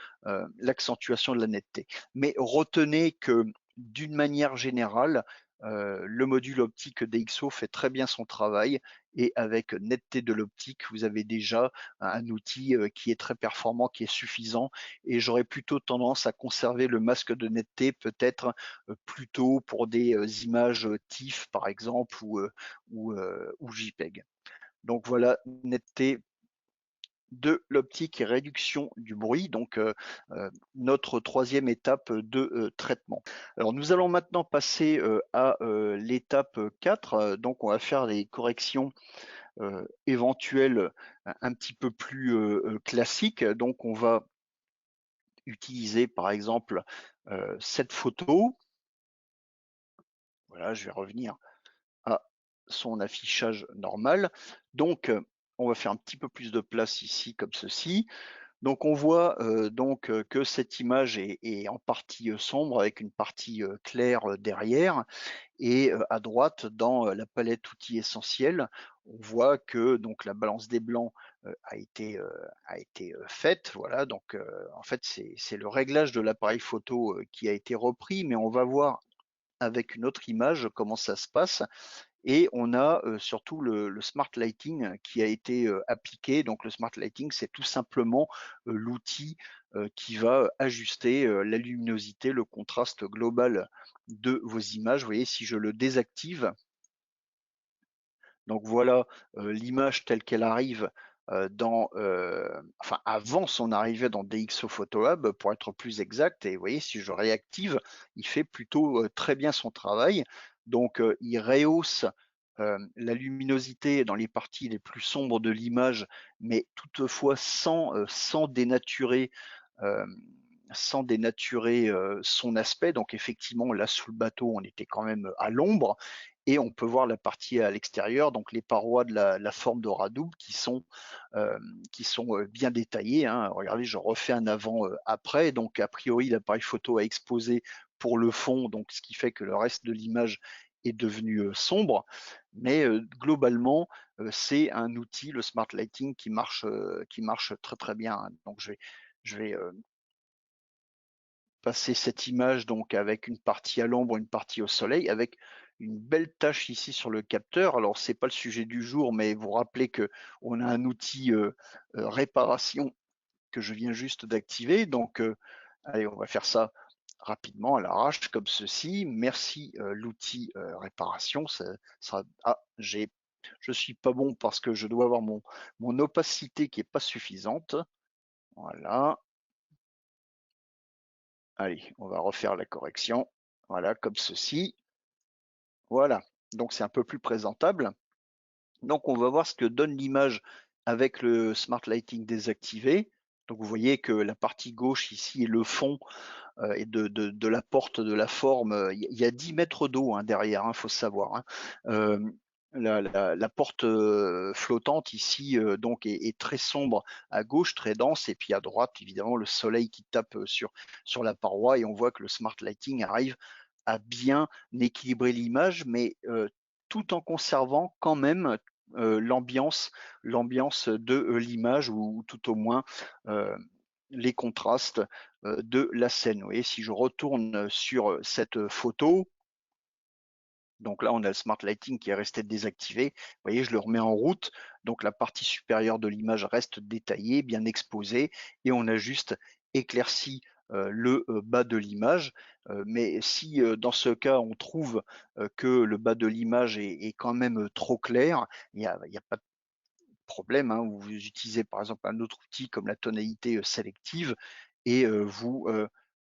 l'accentuation de la netteté. Mais retenez que d'une manière générale, le module optique DxO fait très bien son travail et avec netteté de l'optique, vous avez déjà un outil qui est très performant, qui est suffisant et j'aurais plutôt tendance à conserver le masque de netteté peut-être plutôt pour des images TIFF par exemple ou JPEG. Donc voilà, netteté de l'optique et réduction du bruit, donc notre troisième étape de traitement. Alors nous allons maintenant passer à l'étape 4, donc on va faire les corrections éventuelles un petit peu plus classiques. Donc on va utiliser par exemple cette photo. Voilà, je vais revenir à son affichage normal. Donc on va faire un petit peu plus de place ici comme ceci. Donc on voit donc que cette image est en partie sombre avec une partie claire derrière et à droite dans la palette outils essentiels, on voit que donc la balance des blancs a été faite. Voilà, donc en fait c'est le réglage de l'appareil photo qui a été repris, mais on va voir avec une autre image comment ça se passe. Et on a surtout le smart lighting qui a été appliqué. Donc le smart lighting, c'est tout simplement l'outil qui va ajuster la luminosité, le contraste global de vos images. Vous voyez, si je le désactive, donc voilà l'image telle qu'elle arrive enfin avant son arrivée dans DxO Photolab pour être plus exact. Et vous voyez, si je réactive, il fait plutôt très bien son travail. Donc il rehausse la luminosité dans les parties les plus sombres de l'image, mais toutefois sans dénaturer euh, son aspect. Donc effectivement, là sous le bateau, on était quand même à l'ombre et on peut voir la partie à l'extérieur, donc les parois de la forme de Radoub euh, qui sont bien détaillées, hein. Regardez, je refais un avant-après. Donc a priori, l'appareil photo a exposé pour le fond, donc ce qui fait que le reste de l'image est devenu sombre. Mais globalement, c'est un outil, le Smart Lighting, qui marche très très bien, hein. Donc je vais passer cette image donc avec une partie à l'ombre, une partie au soleil, avec une belle tache ici sur le capteur. Alors c'est pas le sujet du jour, mais vous rappelez que on a un outil réparation que je viens juste d'activer. Donc allez, on va faire ça rapidement à l'arrache comme ceci. Merci l'outil réparation. Ah, je suis pas bon parce que je dois avoir mon opacité qui est pas suffisante. Voilà. Allez, on va refaire la correction. Voilà, comme ceci. Voilà, donc c'est un peu plus présentable. Donc on va voir ce que donne l'image avec le Smart Lighting désactivé. Donc vous voyez que la partie gauche ici est le fond et de la porte de la forme. Il y a 10 mètres d'eau, hein, derrière, il faut savoir, hein. La porte flottante ici donc est très sombre à gauche, très dense, et puis à droite, évidemment, le soleil qui tape sur la paroi, et on voit que le Smart Lighting arrive à bien équilibrer l'image, mais tout en conservant quand même l'ambiance de l'image, ou tout au moins euh, les contrastes de la scène. Vous voyez, si je retourne sur cette photo, donc là, on a le Smart Lighting qui est resté désactivé. Vous voyez, je le remets en route. Donc la partie supérieure de l'image reste détaillée, bien exposée, et on a juste éclairci le bas de l'image. Mais si dans ce cas, on trouve que le bas de l'image est quand même trop clair, il y a pas de problème, hein, où vous utilisez par exemple un autre outil comme la tonalité sélective, et vous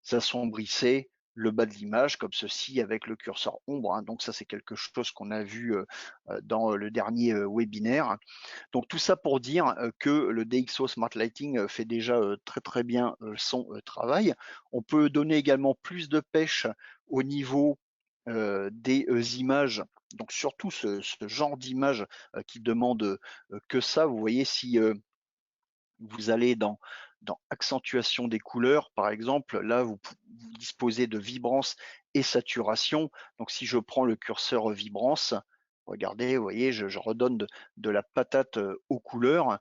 assombrissez le bas de l'image comme ceci avec le curseur ombre, hein. Donc ça, c'est quelque chose qu'on a vu dans le dernier webinaire. Donc tout ça pour dire que le DxO Smart Lighting fait déjà très très bien son travail. On peut donner également plus de pêche au niveau des images, donc surtout ce genre d'image qui demande que ça. Vous voyez, si vous allez dans accentuation des couleurs, par exemple, là, vous disposez de vibrance et saturation. Donc, si je prends le curseur vibrance, regardez, vous voyez, je redonne de la patate aux couleurs,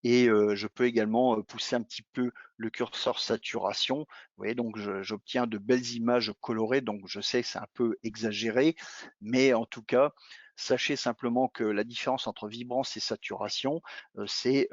et je peux également pousser un petit peu le curseur saturation. Vous voyez, donc j'obtiens de belles images colorées. Donc, je sais que c'est un peu exagéré, mais en tout cas, sachez simplement que la différence entre vibrance et saturation, c'est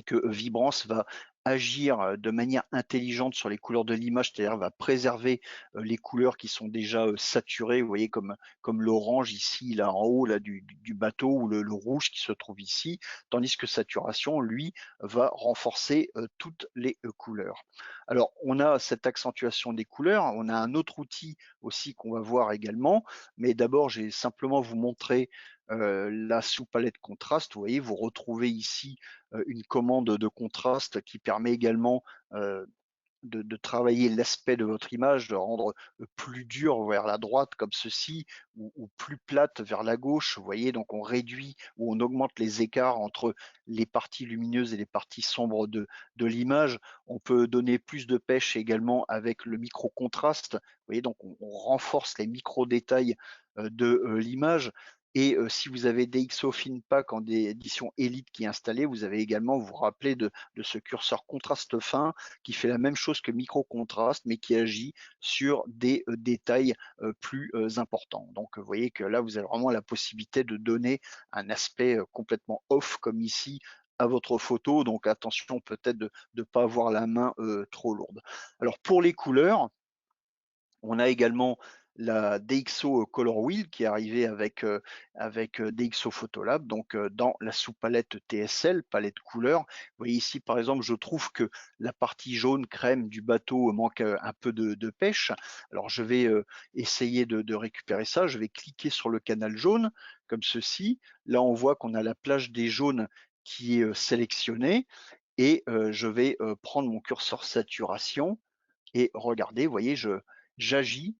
que Vibrance va agir de manière intelligente sur les couleurs de l'image, c'est-à-dire va préserver les couleurs qui sont déjà saturées. Vous voyez, comme l'orange ici, là en haut là, du bateau, ou le rouge qui se trouve ici, tandis que Saturation, lui, va renforcer toutes les couleurs. Alors, on a cette accentuation des couleurs, on a un autre outil aussi qu'on va voir également, mais d'abord, j'ai simplement vous montrer la sous-palette contraste. Vous voyez, vous retrouvez ici une commande de contraste qui permet également de travailler l'aspect de votre image, de rendre plus dur vers la droite comme ceci, ou plus plate vers la gauche. Vous voyez, donc on réduit ou on augmente les écarts entre les parties lumineuses et les parties sombres de l'image. On peut donner plus de pêche également avec le micro-contraste. Vous voyez, donc on renforce les micro-détails de l'image. Et si vous avez DxO FinPack en édition Elite qui est installé, vous avez également, vous vous rappelez de ce curseur contraste fin qui fait la même chose que micro-contraste, mais qui agit sur des détails plus importants. Donc, vous voyez que là, vous avez vraiment la possibilité de donner un aspect complètement off, comme ici, à votre photo. Donc, attention peut-être de ne pas avoir la main trop lourde. Alors, pour les couleurs, on a également la DxO Color Wheel qui est arrivée avec DxO Photolab, donc dans la sous-palette TSL, palette couleurs. Vous voyez ici, par exemple, je trouve que la partie jaune crème du bateau manque un peu de pêche. Alors, je vais essayer de récupérer ça. Je vais cliquer sur le canal jaune, comme ceci. Là, on voit qu'on a la plage des jaunes qui est sélectionnée, et je vais prendre mon curseur saturation, et regardez, vous voyez, j'agis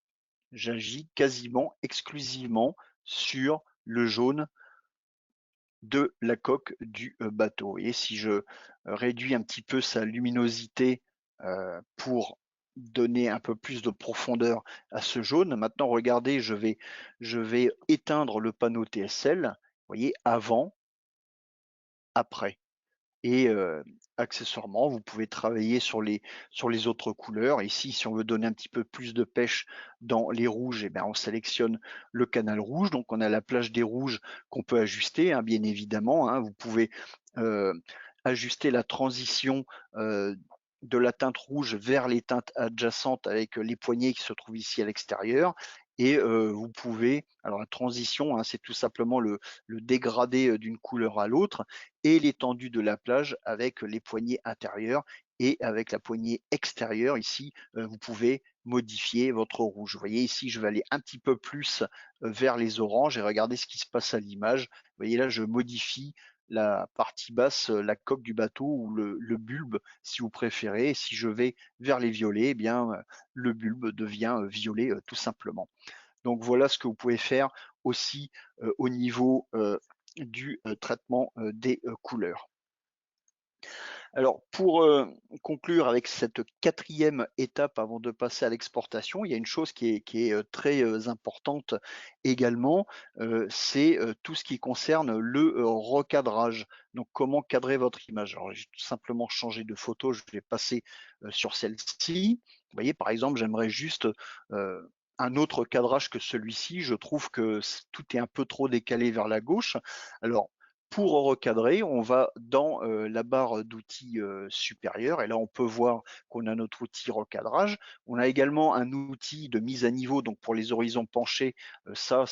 j'agis quasiment exclusivement sur le jaune de la coque du bateau. Et si je réduis un petit peu sa luminosité pour donner un peu plus de profondeur à ce jaune, maintenant regardez, je vais éteindre le panneau TSL, vous voyez, avant, après. Et accessoirement, vous pouvez travailler sur les autres couleurs. Ici, si on veut donner un petit peu plus de pêche dans les rouges, eh bien, on sélectionne le canal rouge. Donc, on a la plage des rouges qu'on peut ajuster, hein, bien évidemment, hein. Vous pouvez euh, ajuster la transition de la teinte rouge vers les teintes adjacentes avec les poignées qui se trouvent ici à l'extérieur. et vous pouvez alors la transition, hein, c'est tout simplement le dégradé, d'une couleur à l'autre et l'étendue de la plage avec les poignées intérieures et avec la poignée extérieure ici, vous pouvez modifier votre rouge. Vous voyez ici, je vais aller un petit peu plus, vers les oranges et regardez ce qui se passe à l'image. Vous voyez là, je modifie la partie basse, la coque du bateau ou le bulbe si vous préférez. Et si je vais vers les violets, eh bien, le bulbe devient, violet, tout simplement. Donc voilà ce que vous pouvez faire aussi, au niveau, du, traitement, des, couleurs. Alors pour, conclure avec cette quatrième étape avant de passer à l'exportation, il y a une chose qui est, très, importante également, c'est, tout ce qui concerne le, recadrage. Donc comment cadrer votre image? Alors j'ai tout simplement changé de photo, je vais passer, sur celle-ci. Vous voyez, par exemple, j'aimerais juste, un autre cadrage que celui-ci. Je trouve que tout est un peu trop décalé vers la gauche. Alors pour recadrer, on va dans, la barre d'outils, supérieure et là, on peut voir qu'on a notre outil recadrage. On a également un outil de mise à niveau, donc pour les horizons penchés, ça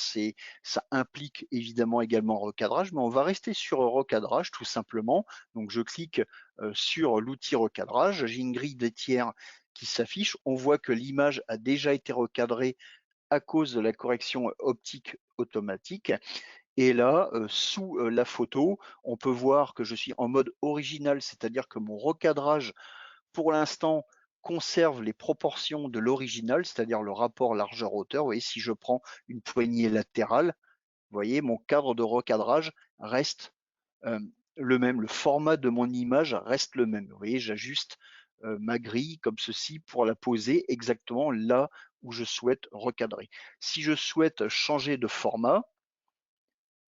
implique évidemment également recadrage, mais on va rester sur recadrage tout simplement. Donc je clique, sur l'outil recadrage, j'ai une grille des tiers qui s'affiche. On voit que l'image a déjà été recadrée à cause de la correction optique automatique et là, sous, la photo, on peut voir que je suis en mode original, c'est-à-dire que mon recadrage, pour l'instant, conserve les proportions de l'original, c'est-à-dire le rapport largeur-hauteur. Vous voyez, si je prends une poignée latérale, vous voyez, mon cadre de recadrage reste, le même. Le format de mon image reste le même. Vous voyez, j'ajuste, ma grille comme ceci pour la poser exactement là où je souhaite recadrer. Si je souhaite changer de format,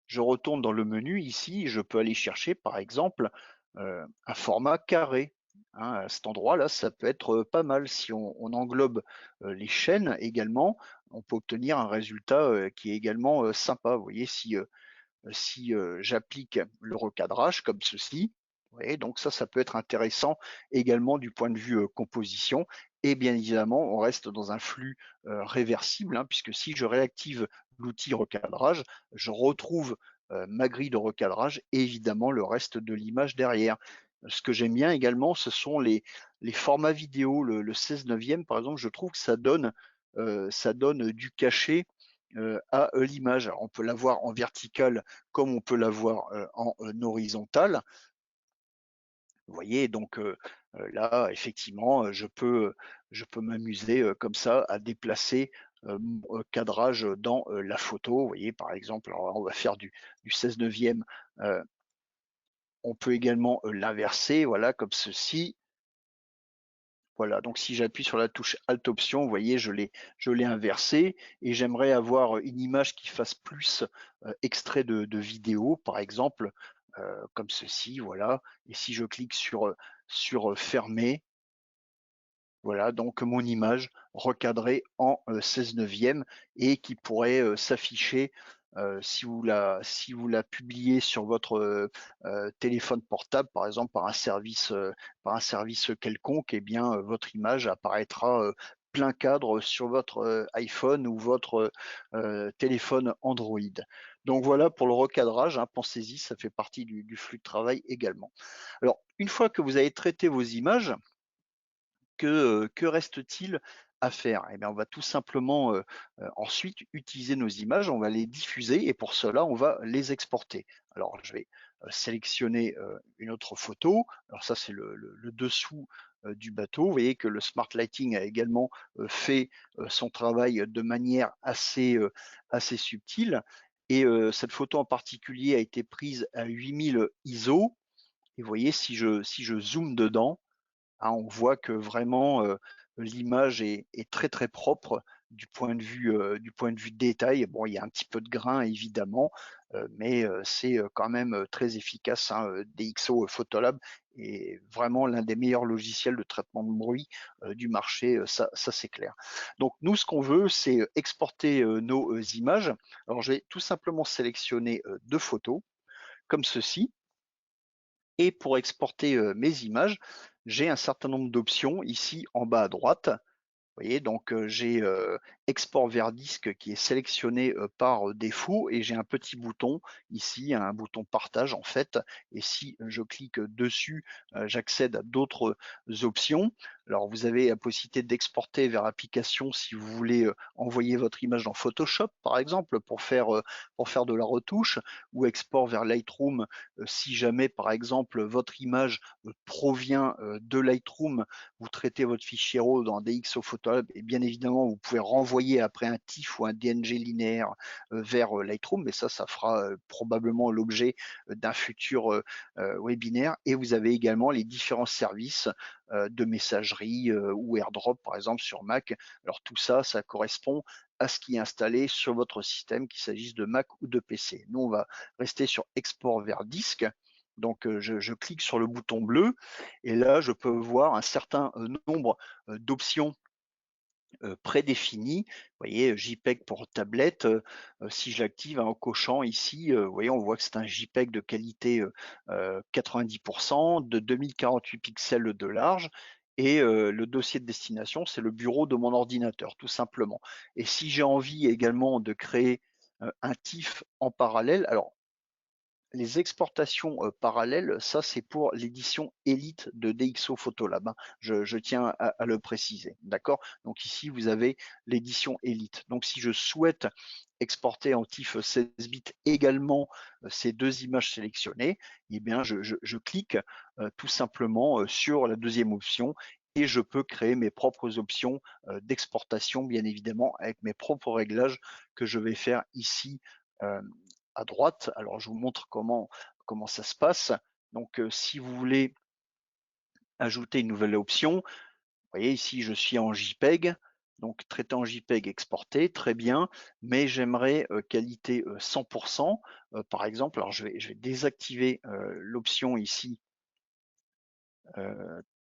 je retourne dans le menu ici, je peux aller chercher par exemple, un format carré, hein. À cet endroit-là, ça peut être, pas mal. Si on englobe, les chaînes également, on peut obtenir un résultat, qui est également, sympa. Vous voyez si, j'applique le recadrage comme ceci, vous voyez, donc ça peut être intéressant également du point de vue, composition et bien évidemment, on reste dans un flux, réversible, hein, puisque si je réactive l'outil recadrage, je retrouve, ma grille de recadrage et évidemment le reste de l'image derrière. Ce que j'aime bien également, ce sont les formats vidéo, le 16:9 par exemple, je trouve que ça donne du cachet à l'image. Alors, on peut l'avoir en vertical comme on peut l'avoir en horizontal. Vous voyez, donc là, effectivement, je peux m'amuser comme ça à déplacer mon cadrage dans la photo. Vous voyez, par exemple, alors on va faire du 16/9. On peut également l'inverser, voilà, comme ceci. Voilà, donc si j'appuie sur la touche Alt Option, vous voyez, je l'ai inversé et j'aimerais avoir une image qui fasse plus, extrait de vidéo, par exemple, comme ceci, voilà. Et si je clique sur fermer, voilà, donc mon image recadrée en 16/9 et qui pourrait, s'afficher, si vous la publiez sur votre, téléphone portable, par exemple par un service quelconque, eh bien, votre image apparaîtra, plein cadre sur votre, iPhone ou votre, téléphone Android. Donc voilà pour le recadrage, hein, pensez-y, ça fait partie du flux de travail également. Alors, une fois que vous avez traité vos images, que reste-t-il à faire? Eh bien, on va tout simplement, ensuite utiliser nos images, on va les diffuser et pour cela, on va les exporter. Alors, je vais, sélectionner, une autre photo. Alors ça, c'est le dessous, du bateau. Vous voyez que le smart lighting a également, fait, son travail de manière assez subtile et cette photo en particulier a été prise à 8000 ISO et vous voyez si je zoome dedans, hein, on voit que vraiment, l'image est très, très propre du point de vue détail. Bon, il y a un petit peu de grain évidemment, mais c'est, quand même, très efficace, hein, DxO Photolab est vraiment l'un des meilleurs logiciels de traitement de bruit, du marché, ça c'est clair. Donc nous, ce qu'on veut, c'est, exporter, nos, images. Alors je vais tout simplement sélectionner, 2 photos comme ceci et pour exporter, mes images, j'ai un certain nombre d'options ici en bas à droite. voyez, donc j'ai export vers disque qui est sélectionné par défaut et j'ai un petit bouton ici, un bouton partage en fait. Et si je clique dessus, j'accède à d'autres options. Alors vous avez la possibilité d'exporter vers application si vous voulez envoyer votre image dans Photoshop par exemple pour faire de la retouche, ou export vers Lightroom si jamais par exemple votre image provient de Lightroom, vous traitez votre fichier RAW dans DxO Photolab et bien évidemment, vous pouvez renvoyer après un TIFF ou un DNG linéaire vers Lightroom, mais ça fera probablement l'objet d'un futur webinaire. Et vous avez également les différents services de messagerie ou AirDrop, par exemple, sur Mac. Alors tout ça, ça correspond à ce qui est installé sur votre système, qu'il s'agisse de Mac ou de PC. Nous, on va rester sur export vers disque. Donc, je clique sur le bouton bleu et là, je peux voir un certain nombre d'options prédéfinies. Vous voyez, JPEG pour tablette, si je l'active en cochant ici, vous voyez, on voit que c'est un JPEG de qualité 90%, de 2048 pixels de large, et le dossier de destination, c'est le bureau de mon ordinateur, tout simplement. Et si j'ai envie également de créer un TIFF en parallèle, alors les exportations parallèles, ça c'est pour l'édition Elite de DxO Photolab, hein. Je tiens à le préciser, d'accord? Donc ici vous avez l'édition Elite. Donc si je souhaite exporter en TIFF 16 bits également ces deux images sélectionnées, eh bien je clique tout simplement sur la deuxième option et je peux créer mes propres options d'exportation, bien évidemment, avec mes propres réglages que je vais faire ici euh, à droite. Alors, je vous montre comment ça se passe. Donc, si vous voulez ajouter une nouvelle option, vous voyez ici, je suis en JPEG. Donc, traité en JPEG exporté, très bien, mais j'aimerais qualité 100%. Par exemple, alors je vais désactiver l'option ici.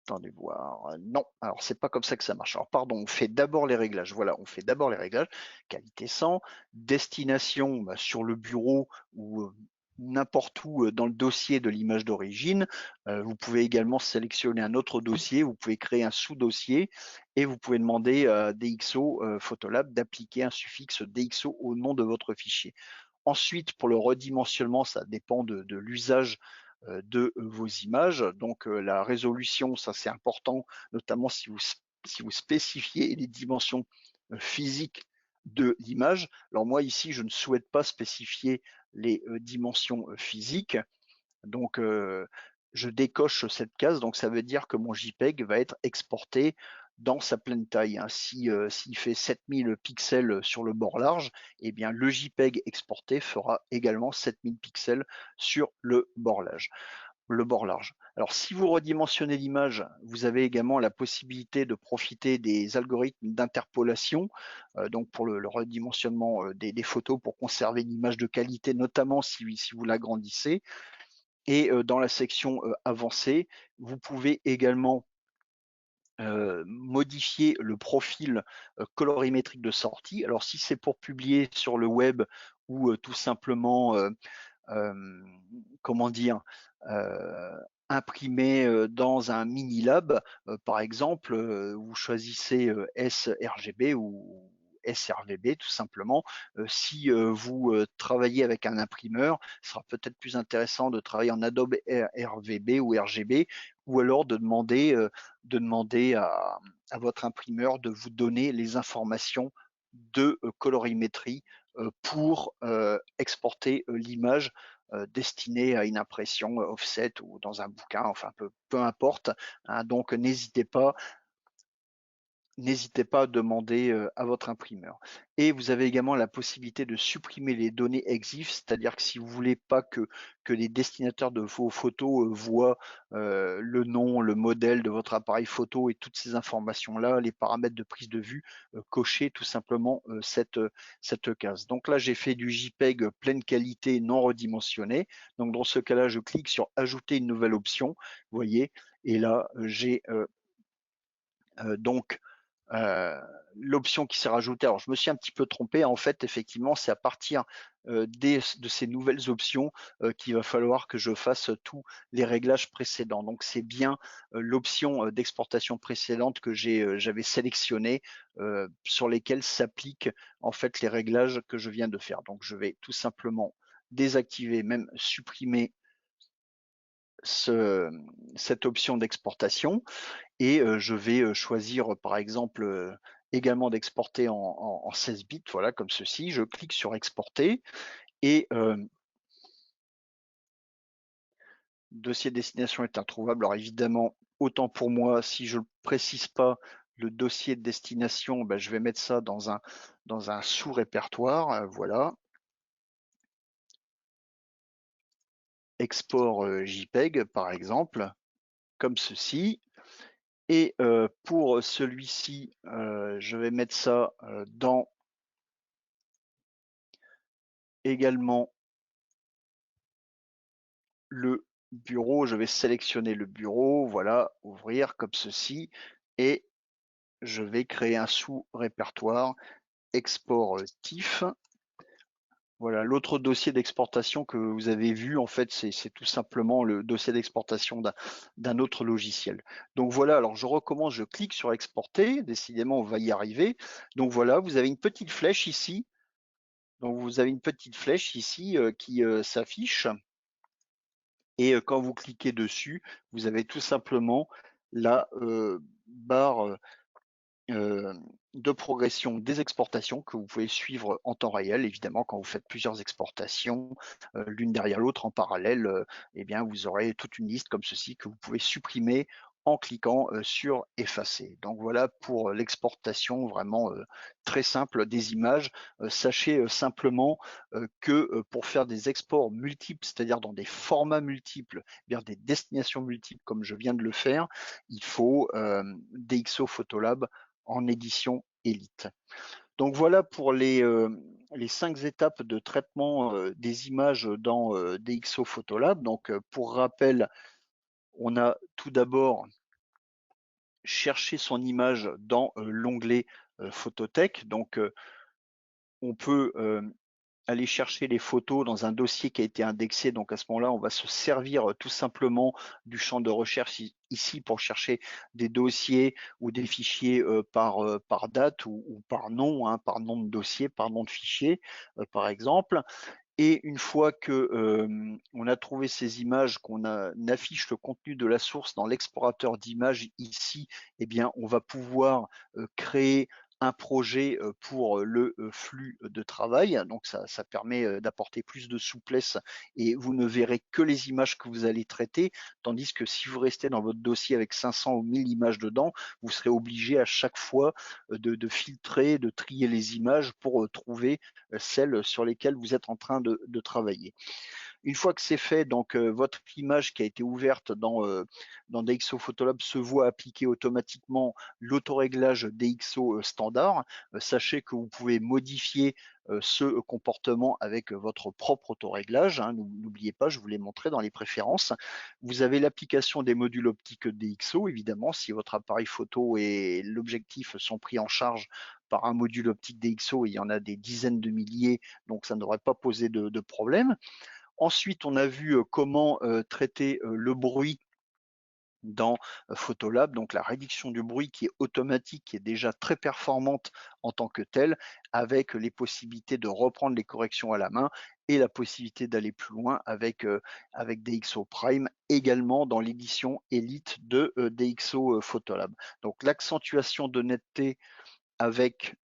Attendez voir. Non, alors c'est pas comme ça que ça marche. Alors pardon, on fait d'abord les réglages. Voilà, on fait d'abord les réglages. Qualité 100, destination sur le bureau ou n'importe où dans le dossier de l'image d'origine. Vous pouvez également sélectionner un autre dossier, vous pouvez créer un sous-dossier et vous pouvez demander à DxO Photolab d'appliquer un suffixe DxO au nom de votre fichier. Ensuite, pour le redimensionnement, ça dépend de l'usage de vos images. Donc la résolution, ça c'est important, notamment si vous spécifiez les dimensions physiques de l'image. Alors moi ici, je ne souhaite pas spécifier les dimensions physiques. Donc je décoche cette case, donc ça veut dire que mon JPEG va être exporté dans sa pleine taille, hein. S'il fait 7000 pixels sur le bord large, eh bien le JPEG exporté fera également 7000 pixels sur le bord large. Alors, si vous redimensionnez l'image, vous avez également la possibilité de profiter des algorithmes d'interpolation, donc pour le redimensionnement des photos, pour conserver une image de qualité, notamment si vous l'agrandissez. Et dans la section avancée, vous pouvez également modifier le profil colorimétrique de sortie. Alors si c'est pour publier sur le web ou tout simplement comment dire, imprimer dans un mini lab, par exemple, vous choisissez sRGB ou sRVB tout simplement. Si vous travaillez avec un imprimeur, ce sera peut-être plus intéressant de travailler en Adobe RVB ou RGB, ou alors de demander à votre imprimeur de vous donner les informations de colorimétrie pour exporter l'image destinée à une impression offset ou dans un bouquin, enfin peu importe, hein. Donc n'hésitez pas à demander à votre imprimeur. Et vous avez également la possibilité de supprimer les données EXIF, c'est-à-dire que si vous ne voulez pas que les destinataires de vos photos voient le nom, le modèle de votre appareil photo et toutes ces informations-là, les paramètres de prise de vue, cochez tout simplement cette case. Donc là, j'ai fait du JPEG pleine qualité non redimensionné. Donc dans ce cas-là, je clique sur ajouter une nouvelle option, vous voyez, et là, j'ai donc Heu, l'option qui s'est rajoutée, alors je me suis un petit peu trompé, en fait, effectivement, c'est à partir, de ces nouvelles options, qu'il va falloir que je fasse tous les réglages précédents. Donc c'est bien, l'option, d'exportation précédente que j'avais sélectionnée, sur lesquelles s'appliquent, en fait, les réglages que je viens de faire. Donc je vais tout simplement désactiver, même supprimer ce cette option d'exportation et je vais, choisir, par exemple, également d'exporter en 16 bits, voilà, comme ceci. Je clique sur exporter et dossier destination est introuvable. Alors évidemment, autant pour moi, si je ne précise pas le dossier de destination, bah, je vais mettre ça dans un sous-répertoire, voilà. Export, JPEG par exemple, comme ceci et pour celui-ci, je vais mettre ça, dans également le bureau, je vais sélectionner le bureau, voilà, ouvrir comme ceci et je vais créer un sous-répertoire export TIFF. Voilà, l'autre dossier d'exportation que vous avez vu, en fait, c'est tout simplement le dossier d'exportation d'un autre logiciel. Donc voilà, alors je recommence, je clique sur exporter, décidément on va y arriver. Donc voilà, vous avez une petite flèche ici. Donc vous avez une petite flèche ici qui s'affiche et quand vous cliquez dessus, vous avez tout simplement la barre de progression des exportations que vous pouvez suivre en temps réel. Évidemment, quand vous faites plusieurs exportations, l'une derrière l'autre en parallèle, eh bien, vous aurez toute une liste comme ceci que vous pouvez supprimer en cliquant sur effacer. Donc voilà pour l'exportation vraiment très simple des images. Sachez simplement que pour faire des exports multiples, c'est-à-dire dans des formats multiples, vers des destinations multiples comme je viens de le faire, il faut DxO Photolab en édition élite. Donc voilà pour les 5 étapes de traitement des images dans DxO Photolab. Donc pour rappel, on a tout d'abord cherché son image dans l'onglet Photothèque. Donc on peut aller chercher les photos dans un dossier qui a été indexé. Donc à ce moment-là, on va se servir tout simplement du champ de recherche ici pour chercher des dossiers ou des fichiers par date ou par nom, hein, par nom de dossier, par nom de fichier, par exemple. Et une fois que on a trouvé ces images, affiche le contenu de la source dans l'explorateur d'images ici, eh bien, on va pouvoir créer un projet pour le flux de travail. Donc ça permet d'apporter plus de souplesse et vous ne verrez que les images que vous allez traiter, tandis que si vous restez dans votre dossier avec 500 ou 1000 images dedans, vous serez obligé à chaque fois de filtrer, de trier les images pour trouver celles sur lesquelles vous êtes en train de travailler. Une fois que c'est fait, donc votre image qui a été ouverte dans DxO Photolab se voit appliquer automatiquement l'autoréglage DxO standard. Sachez que vous pouvez modifier ce comportement avec votre propre autoréglage, hein, n'oubliez pas, je vous l'ai montré dans les préférences. Vous avez l'application des modules optiques DxO, évidemment, si votre appareil photo et l'objectif sont pris en charge par un module optique DxO, il y en a des dizaines de milliers, donc ça ne devrait pas poser de problème. Ensuite, on a vu comment traiter le bruit dans Photolab, donc la réduction du bruit qui est automatique, qui est déjà très performante en tant que telle, avec les possibilités de reprendre les corrections à la main et la possibilité d'aller plus loin avec DxO Prime, également dans l'édition Elite de DxO Photolab. Donc l'accentuation de netteté avec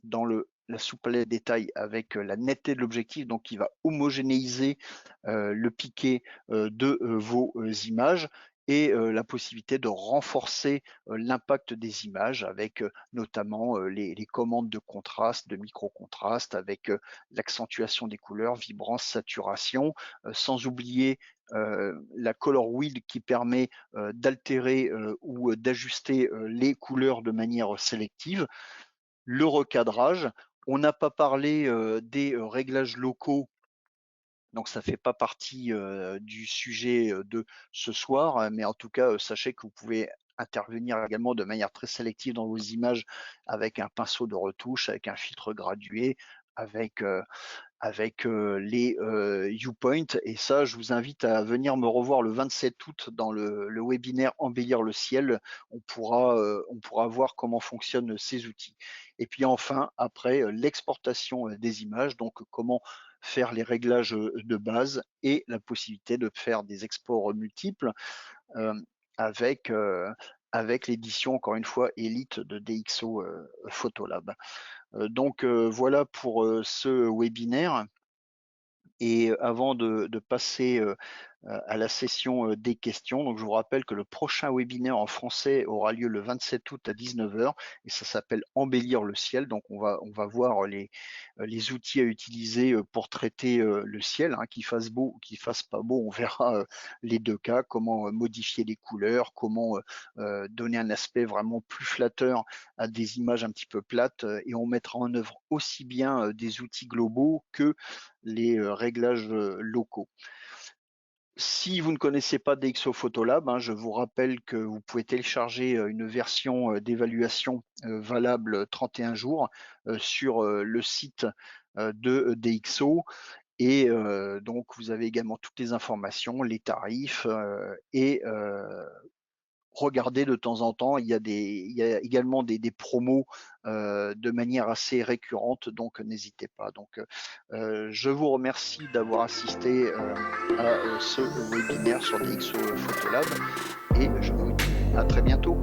dans la sous-palette détail avec la netteté de l'objectif, donc qui va homogénéiser le piqué de vos images et la possibilité de renforcer l'impact des images avec notamment les commandes de contraste, de micro-contraste, avec l'accentuation des couleurs, vibrance, saturation, sans oublier la color wheel qui permet d'altérer ou d'ajuster les couleurs de manière sélective, le recadrage. On n'a pas parlé des réglages locaux, donc ça ne fait pas partie du sujet de ce soir, mais en tout cas, sachez que vous pouvez intervenir également de manière très sélective dans vos images avec un pinceau de retouche, avec un filtre gradué, avec, les viewpoints. Et ça, je vous invite à venir me revoir le 27 août dans le webinaire Embellir le ciel. On pourra voir comment fonctionnent ces outils. Et puis enfin, après, l'exportation des images, donc comment faire les réglages de base et la possibilité de faire des exports multiples euh, avec, avec l'édition, encore une fois, Elite de DxO Photolab. Donc voilà pour ce webinaire. Et avant de passer à la session des questions, donc je vous rappelle que le prochain webinaire en français aura lieu le 27 août à 19h et ça s'appelle Embellir le ciel. Donc on va voir les outils à utiliser pour traiter le ciel, hein, qu'il fasse beau ou qu'il fasse pas beau. On verra les deux cas, comment modifier les couleurs, comment donner un aspect vraiment plus flatteur à des images un petit peu plates, et on mettra en œuvre aussi bien des outils globaux que les réglages locaux. Si vous ne connaissez pas DxO Photolab, hein, je vous rappelle que vous pouvez télécharger une version d'évaluation valable 31 jours sur le site de DxO. Et donc, vous avez également toutes les informations, les tarifs et regardez de temps en temps, il y a également des promos de manière assez récurrente, donc n'hésitez pas. Donc, je vous remercie d'avoir assisté à ce webinaire sur DxO Photolab et je vous dis à très bientôt.